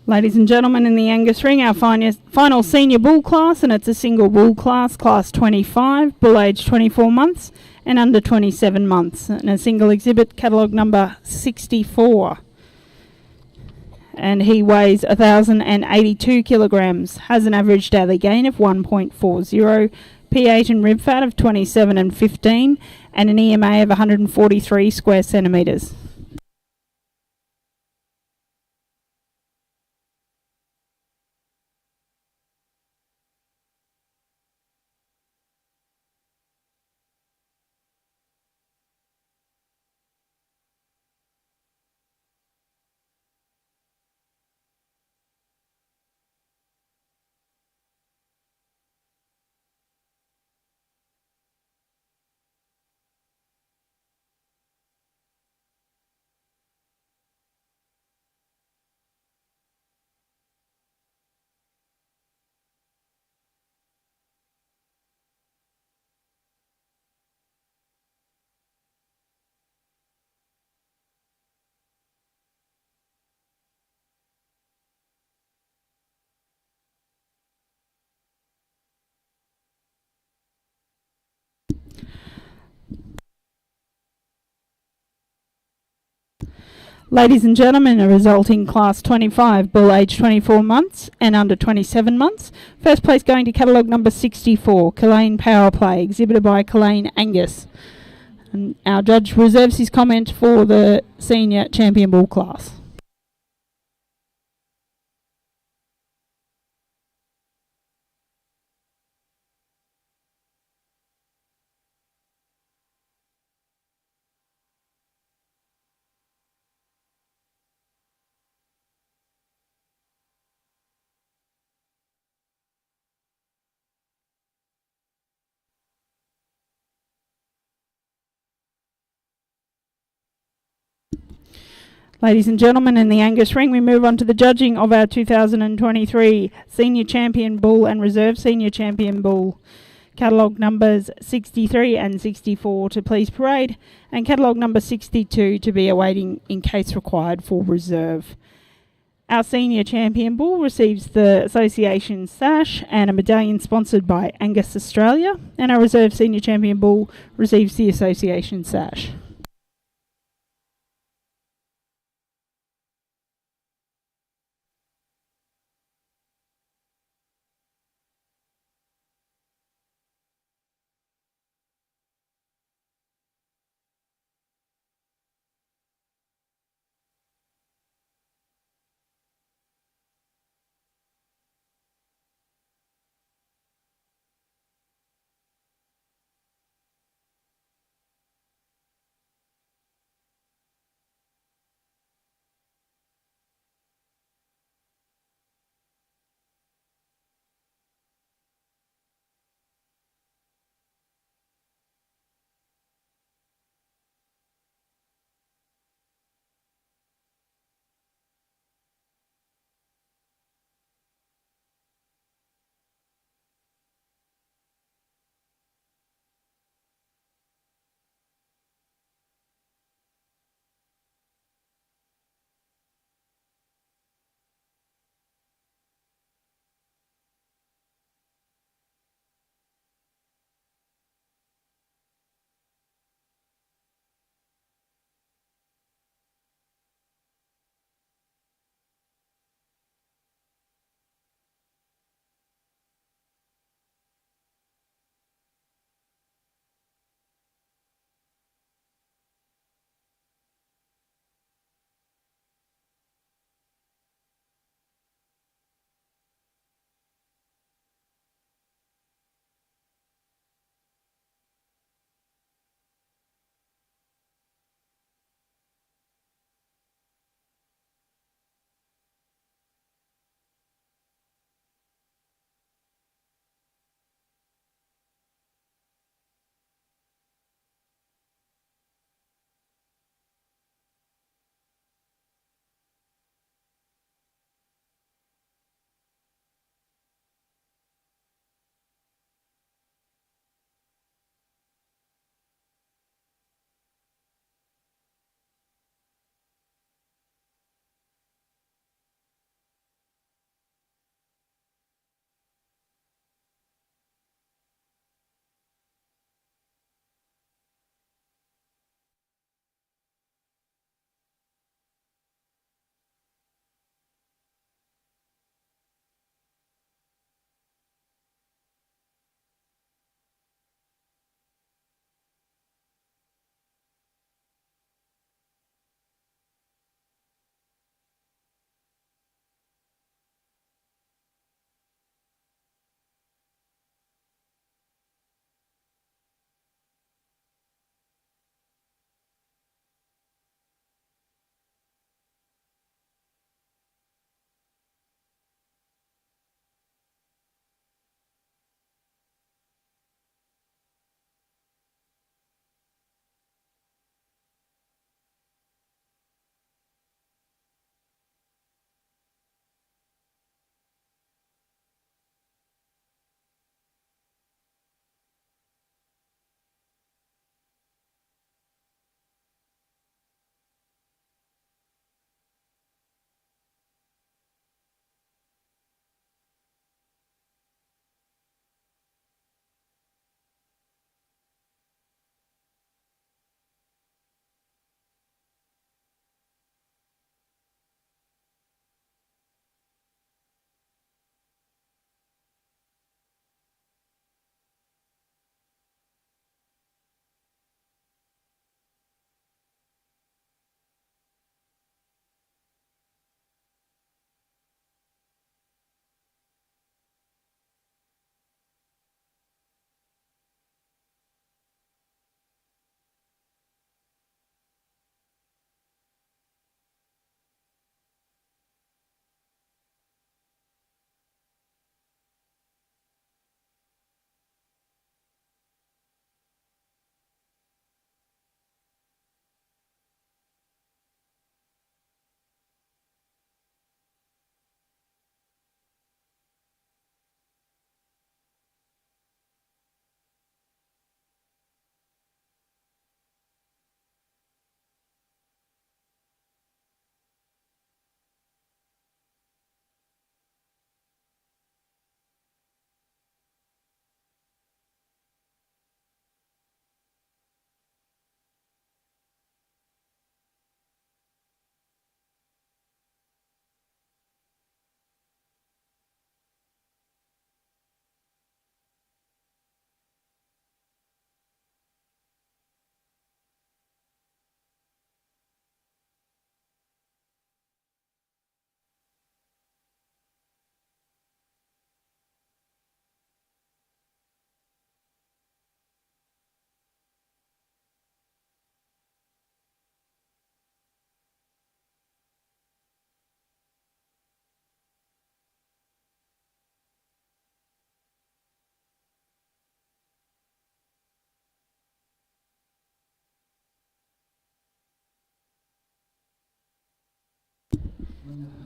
Speaker 1: Ladies and gentlemen, in the Angus ring, our final senior bull class, and it's a single bull class, class 25, bull age 24 months and under 27 months, and a single exhibit, catalogue number 64. And he weighs 1,082 kilograms, has an average daily gain of 1.40, P8 and rib fat of 27 and 15, and an EMA of 143 square centimetres. Ladies and gentlemen, a resulting class 25, bull age 24 months and under 27 months. First place going to catalogue number 64, Culane Power Play, exhibited by Culane Angus. And our judge reserves his comment for the senior champion bull class. Ladies and gentlemen, in the Angus ring, we move on to the judging of our 2023 Senior Champion Bull and Reserve Senior Champion Bull. Catalogue numbers 63 and 64 to please parade, and catalogue number 62 to be awaiting in case required for reserve. Our senior champion bull receives the association sash and a medallion sponsored by Angus Australia, and our reserve senior champion bull receives the association sash.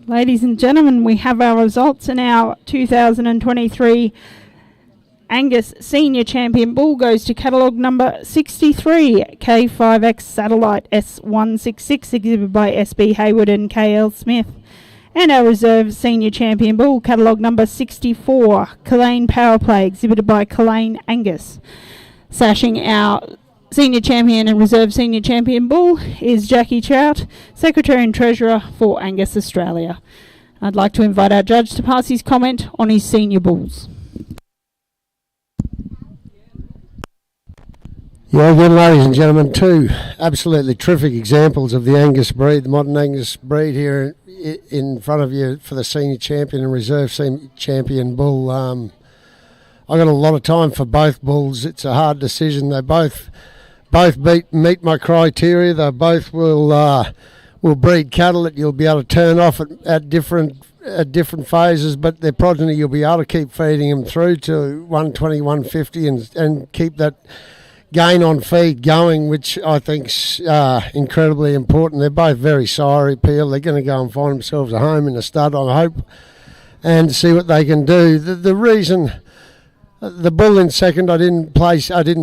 Speaker 1: Ladies and gentlemen, we have our results, and our 2023 Angus Senior Champion Bull goes to catalogue number 63, K5X Satellite S166, exhibited by SB Hayward and KL Smith. And our reserve Senior Champion Bull, catalogue number 64, Culane Power Play, exhibited by Culane Angus. Sashing our Senior Champion and Reserve Senior Champion Bull is Jackie Trout, Secretary and Treasurer for Angus Australia. I'd like to invite our judge to pass his comment on his senior bulls.
Speaker 2: Yeah, again, ladies and gentlemen, two absolutely terrific examples of the Angus breed, the modern Angus breed here in front of you for the Senior Champion and Reserve Senior Champion Bull. I got a lot of time for both bulls. It's a hard decision. They both meet my criteria. They both will breed cattle that you'll be able to turn off at different phases, but their progeny you'll be able to keep feeding them through to 120, 150 and keep that gain on feed going, which I think's incredibly important. They're both very sire appeal. They're going to go and find themselves a home in the stud, I hope, and see what they can do. The reason the bull in second, I didn't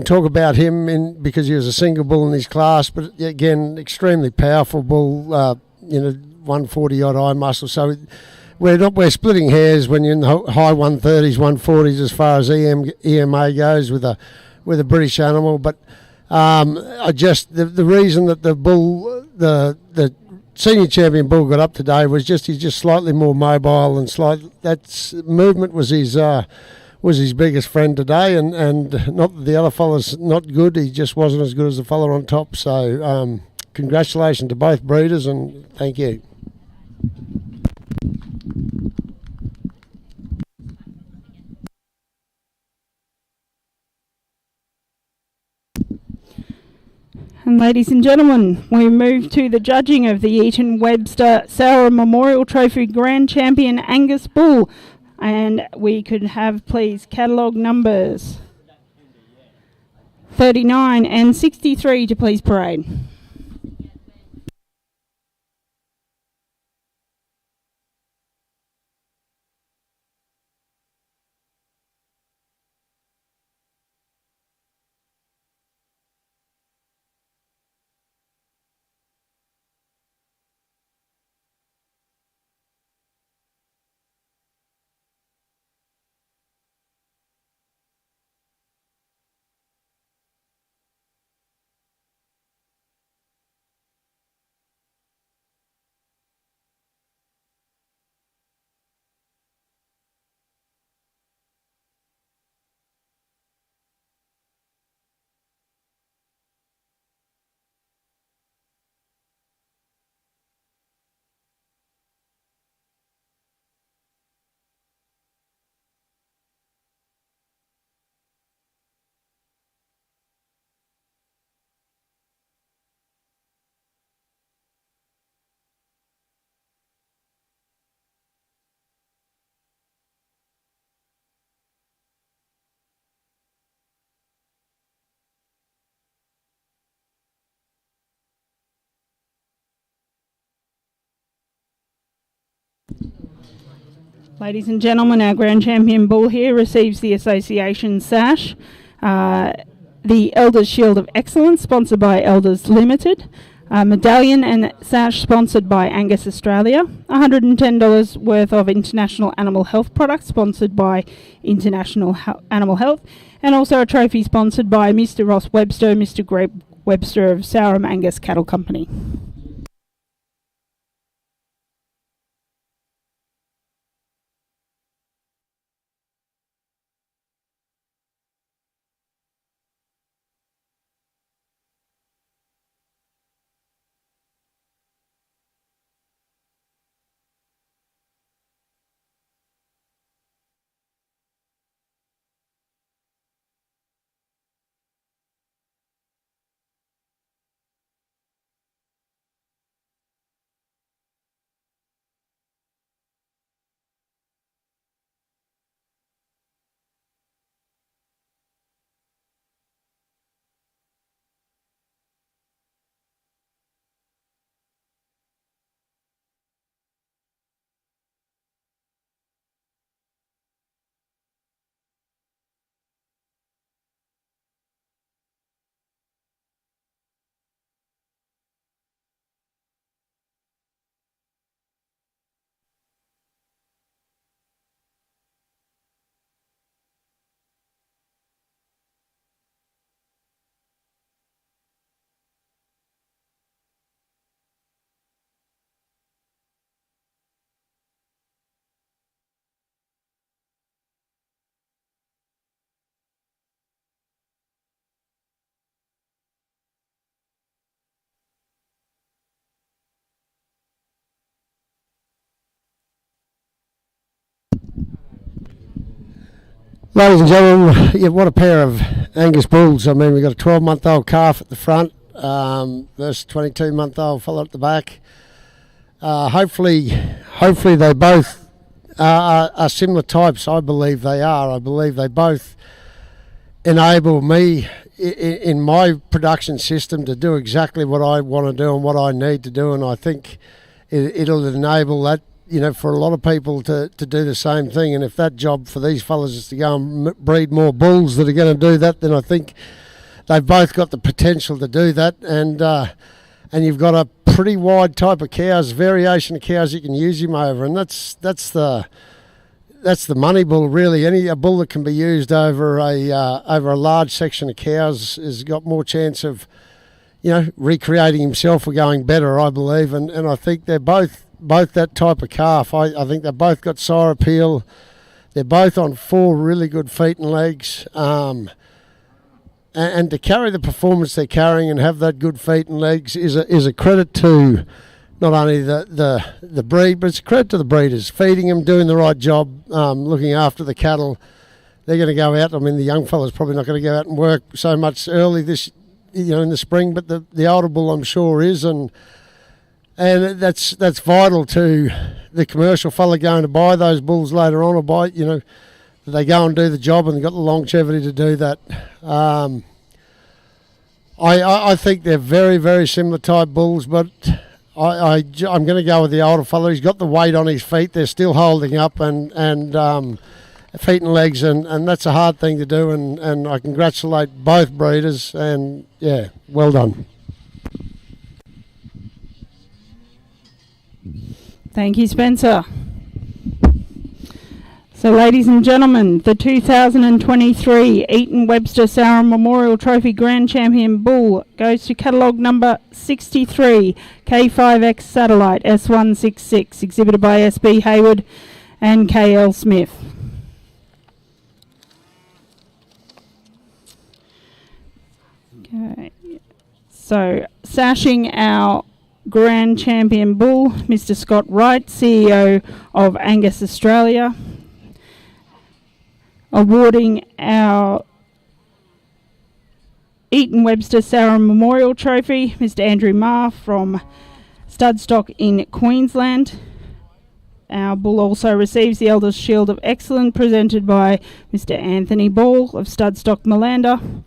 Speaker 2: talk about him because he was a single bull in his class, but again, extremely powerful bull, 140 odd eye muscle. So we're splitting hairs when you're in the high 130s, 140s as far as EMA goes with a British animal. But the reason that the Senior Champion Bull got up today was he's just slightly more mobile and movement was his biggest friend today, and not that the other fella's not good, he just wasn't as good as the fella on top. So congratulations to both breeders, and thank you.
Speaker 1: And ladies and gentlemen, we move to the judging of the Eaton Webster Sauer Memorial Trophy Grand Champion Angus Bull. And we could have, please, catalogue numbers 39 and 63 to please parade. Ladies and gentlemen, our Grand Champion Bull here receives the Association sash, the Elders Shield of Excellence, sponsored by Elders Limited, medallion and sash sponsored by Angus Australia, $110 worth of International Animal Health products sponsored by International Animal Health, and also a trophy sponsored by Mr. Ross Webster, Mr. Greg Webster of Saurum Angus Cattle Company.
Speaker 2: Ladies and gentlemen, yeah, what a pair of Angus bulls. I mean, we've got a 12-month-old calf at the front, versus 22-month-old fella at the back. Hopefully they both are similar types. I believe they are. I believe they both enable me in my production system to do exactly what I want to do and what I need to do, and I think it'll enable that, for a lot of people to do the same thing. And if that job for these fellas is to go and breed more bulls that are going to do that, then I think they've both got the potential to do that. And you've got a pretty wide type of cows, variation of cows you can use him over, and that's the money bull really. A bull that can be used over a large section of cows has got more chance of recreating himself or going better, I believe. And I think they're both that type of calf. I think they've both got sire appeal. They're both on 4 really good feet and legs. And to carry the performance they're carrying and have that good feet and legs is a credit to not only the breed, but it's a credit to the breeders, feeding them, doing the right job, looking after the cattle. They're going to go out. I mean, the young fella's probably not going to go out and work so much early in the spring, but the older bull I'm sure is, and that's vital to the commercial fella going to buy those bulls later on, or buy, they go and do the job and they've got the longevity to do that. I think they're very, very similar type bulls, but I'm going to go with the older fella. He's got the weight on his feet. They're still holding up and feet and legs, and that's a hard thing to do, and I congratulate both breeders, and yeah, well done.
Speaker 1: Thank you, Spencer. So, ladies and gentlemen, the 2023 Eaton Webster Sauron Memorial Trophy Grand Champion Bull goes to catalogue number 63, K5X Satellite S166, exhibited by SB Hayward and KL Smith. Okay, so sashing our Grand Champion Bull, Mr. Scott Wright, CEO of Angus Australia. Awarding our Eaton Webster Sauron Memorial Trophy, Mr. Andrew Marr from Studstock in Queensland. Our bull also receives the Elders Shield of Excellence presented by Mr. Anthony Ball of Studstock Malanda,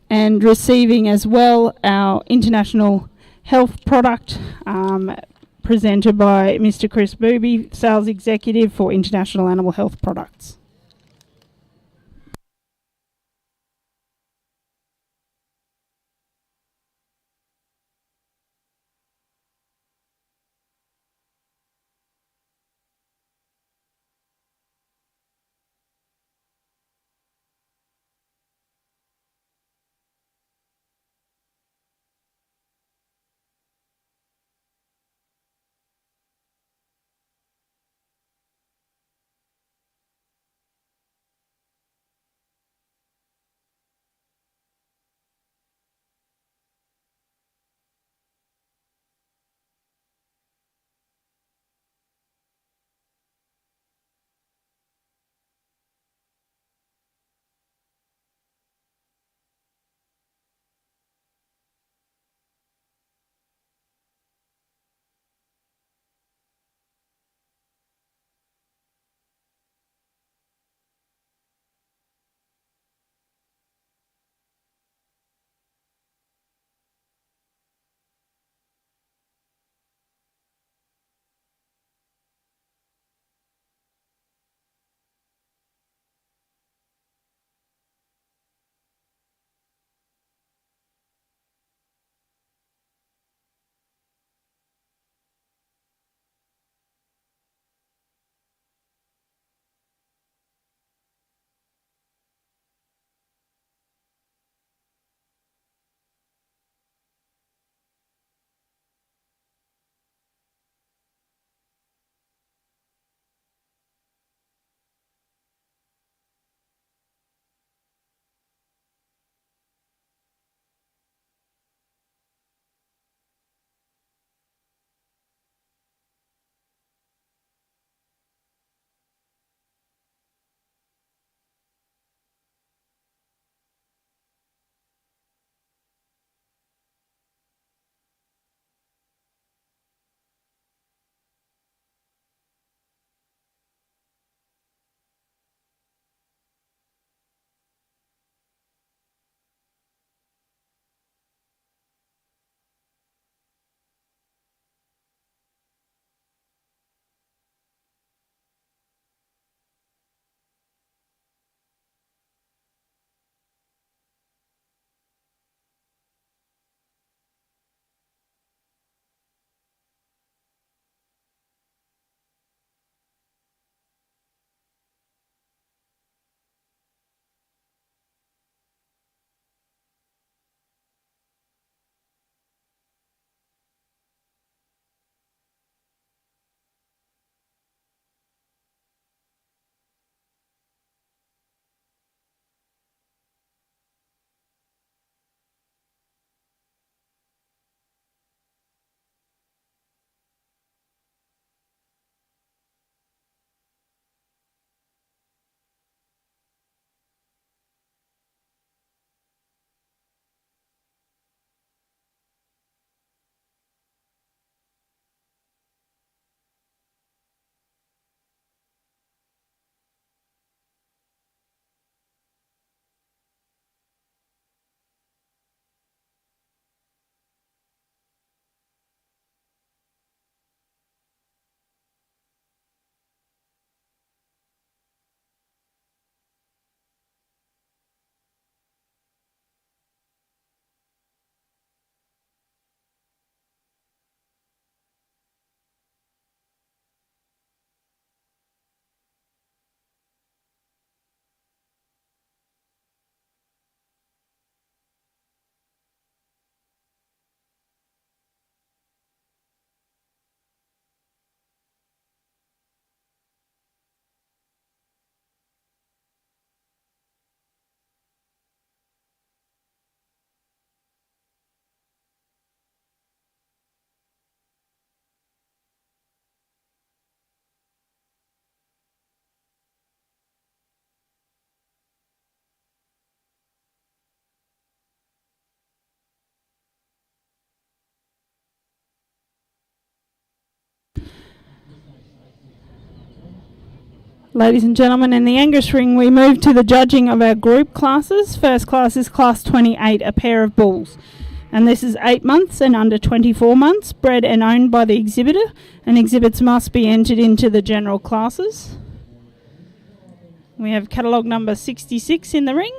Speaker 1: and receiving as well our International Health Product presented by Mr. Chris Booby, Sales Executive for International Animal Health Products. Ladies and gentlemen, in the Angus ring, we move to the judging of our group classes. First class is Class 28, a pair of bulls. And this is 8 months and under 24 months, bred and owned by the exhibitor, and exhibits must be entered into the general classes. We have catalogue number 66 in the ring.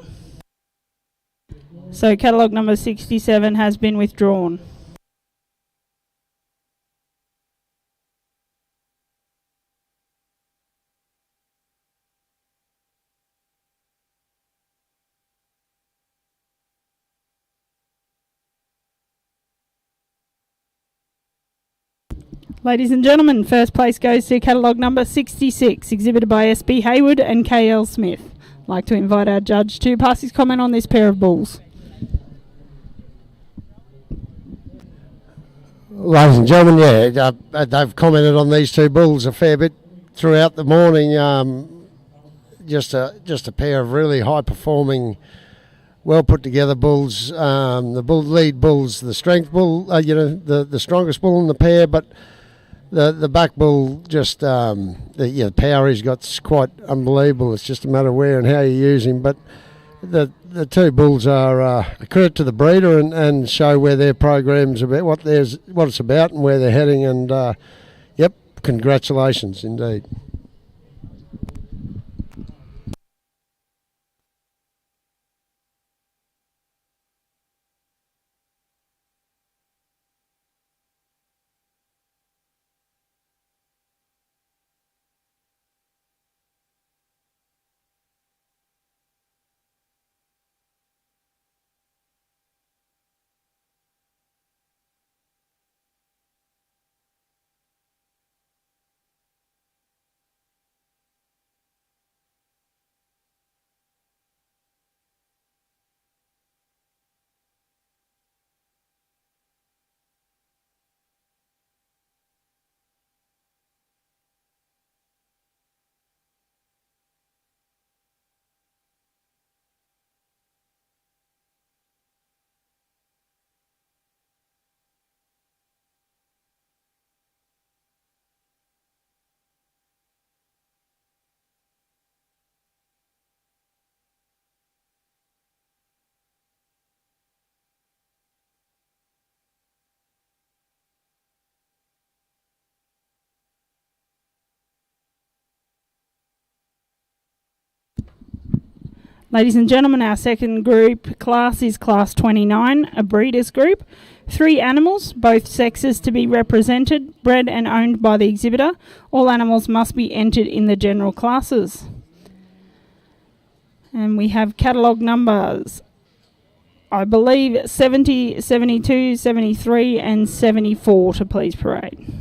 Speaker 1: So catalogue number 67 has been withdrawn. Ladies and gentlemen, first place goes to catalogue number 66, exhibited by S.B. Hayward and K.L. Smith. I'd like to invite our judge to pass his comment on this pair of bulls.
Speaker 2: Ladies and gentlemen, they've commented on these two bulls a fair bit throughout the morning. Just a pair of really high-performing, well put together bulls. The lead bull's the strength bull, the strongest bull in the pair, but the back bull just the power he's got's quite unbelievable. It's just a matter of where and how you use him. But the two bulls are a credit to the breeder and show where their program's about, what it's about, and where they're heading. And congratulations indeed.
Speaker 1: Ladies and gentlemen, our second group class is Class 29, a breeders group. 3 animals, both sexes to be represented, bred and owned by the exhibitor. All animals must be entered in the general classes. And we have catalogue numbers, I believe 70, 72, 73 and 74 to please parade.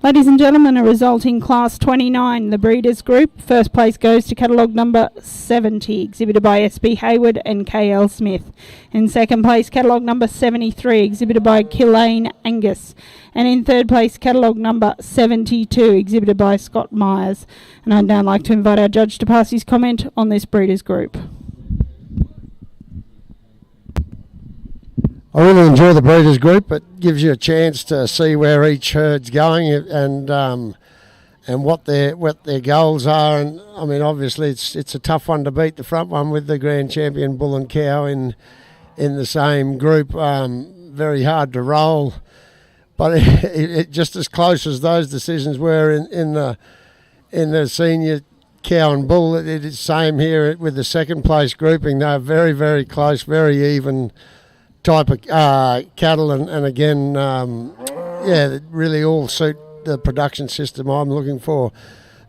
Speaker 1: Ladies and gentlemen, a result in Class 29, the Breeders' Group. First place goes to catalogue number 70, exhibited by S.B. Hayward and K.L. Smith. In second place, catalogue number 73, exhibited by Killane Angus. And in third place, catalogue number 72, exhibited by Scott Myers. And I'd now like to invite our judge to pass his comment on this Breeders' Group.
Speaker 2: I really enjoy the Breeders' Group. It gives you a chance to see where each herd's going and what their goals are. And I mean, obviously, it's a tough one to beat the front one with the Grand Champion Bull and Cow in the same group. Very hard to roll, but it just as close as those decisions were in the senior Cow and Bull. It is same here with the second place grouping. They're very, very close, very even type of cattle, and again, really all suit the production system I'm looking for.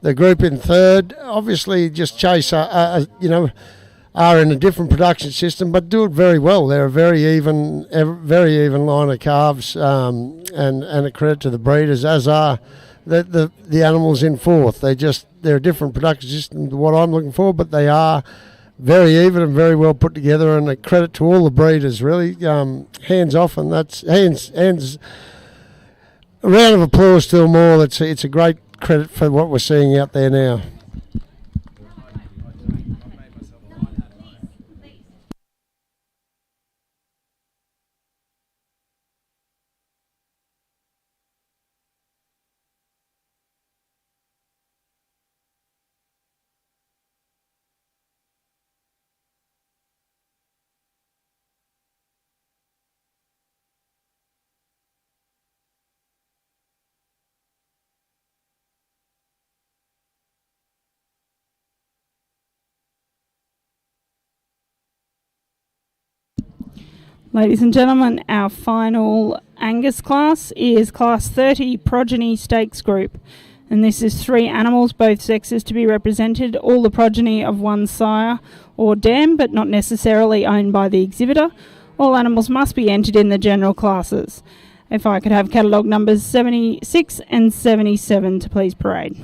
Speaker 2: The group in third, obviously, just chase are in a different production system, but do it very well. They're a very even line of calves, and a credit to the breeders, as are the animals in fourth. They're a different production system to what I'm looking for, but they are very even and very well put together, and a credit to all the breeders, really. Hands off, and that's hands. A round of applause to them all. It's a great credit for what we're seeing out there now.
Speaker 1: Ladies and gentlemen, our final Angus class is Class 30 Progeny Stakes Group. And this is 3 animals, both sexes to be represented, all the progeny of one sire or dam, but not necessarily owned by the exhibitor. All animals must be entered in the general classes. If I could have catalogue numbers 76 and 77 to please parade.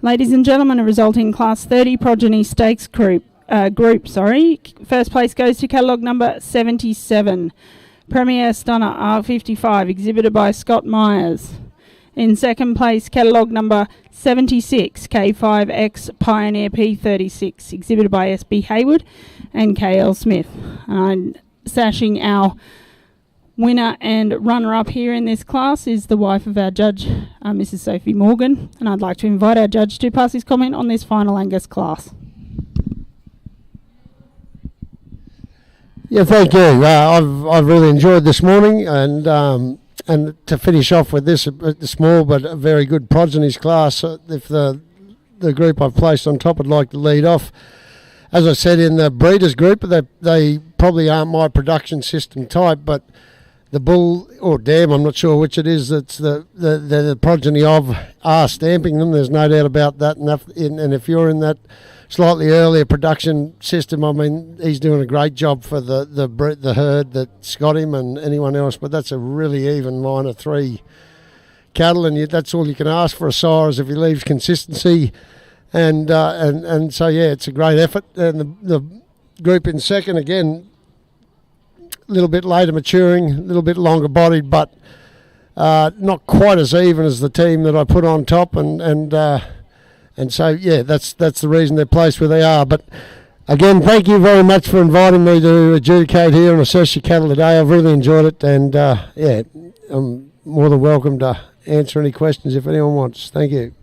Speaker 1: Ladies and gentlemen, a resulting Class 30 Progeny Stakes group. First place goes to catalogue number 77, Premier Stunner R55, exhibited by Scott Myers. In second place, catalogue number 76, K5X Pioneer P36, exhibited by SB Hayward and KL Smith. Sashing our winner and runner-up here in this class is the wife of our judge, Mrs. Sophie Morgan, and I'd like to invite our judge to pass his comment on this final Angus class.
Speaker 2: Yeah, thank you. I've really enjoyed this morning, and to finish off with this, a small but a very good progenies class. If the group I've placed on top would like to lead off, as I said in the breeders group, they probably aren't my production system type, but the bull or dam, I'm not sure which it is, that's the progeny of are stamping them. There's no doubt about that. And if you're in that slightly earlier production system, I mean, he's doing a great job for the herd that's got him and anyone else. But that's a really even line of 3 cattle, and that's all you can ask for a sire, is if he leaves consistency. And so yeah, it's a great effort. And the group in second again, a little bit later maturing, a little bit longer bodied, but not quite as even as the team that I put on top, and so yeah, that's the reason they're placed where they are. But again, thank you very much for inviting me to adjudicate here and assess your cattle today. I've really enjoyed it, and yeah, I'm more than welcome to answer any questions if anyone wants. Thank you.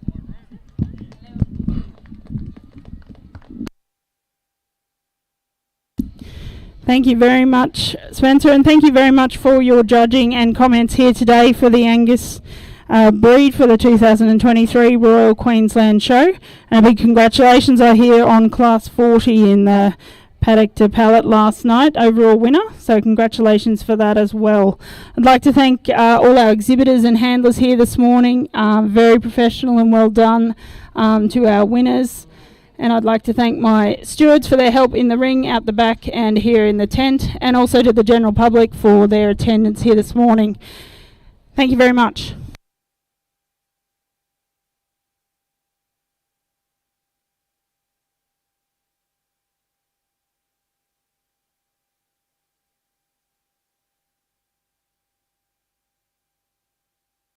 Speaker 1: Thank you very much, Spencer, and thank you very much for your judging and comments here today for the Angus breed for the 2023 Royal Queensland Show. And a big congratulations, I hear, on Class 40 in the paddock to pallet last night, overall winner. So congratulations for that as well. I'd like to thank all our exhibitors and handlers here this morning. Very professional and well done to our winners. And I'd like to thank my stewards for their help in the ring, out the back and here in the tent, and also to the general public for their attendance here this morning. Thank you very much.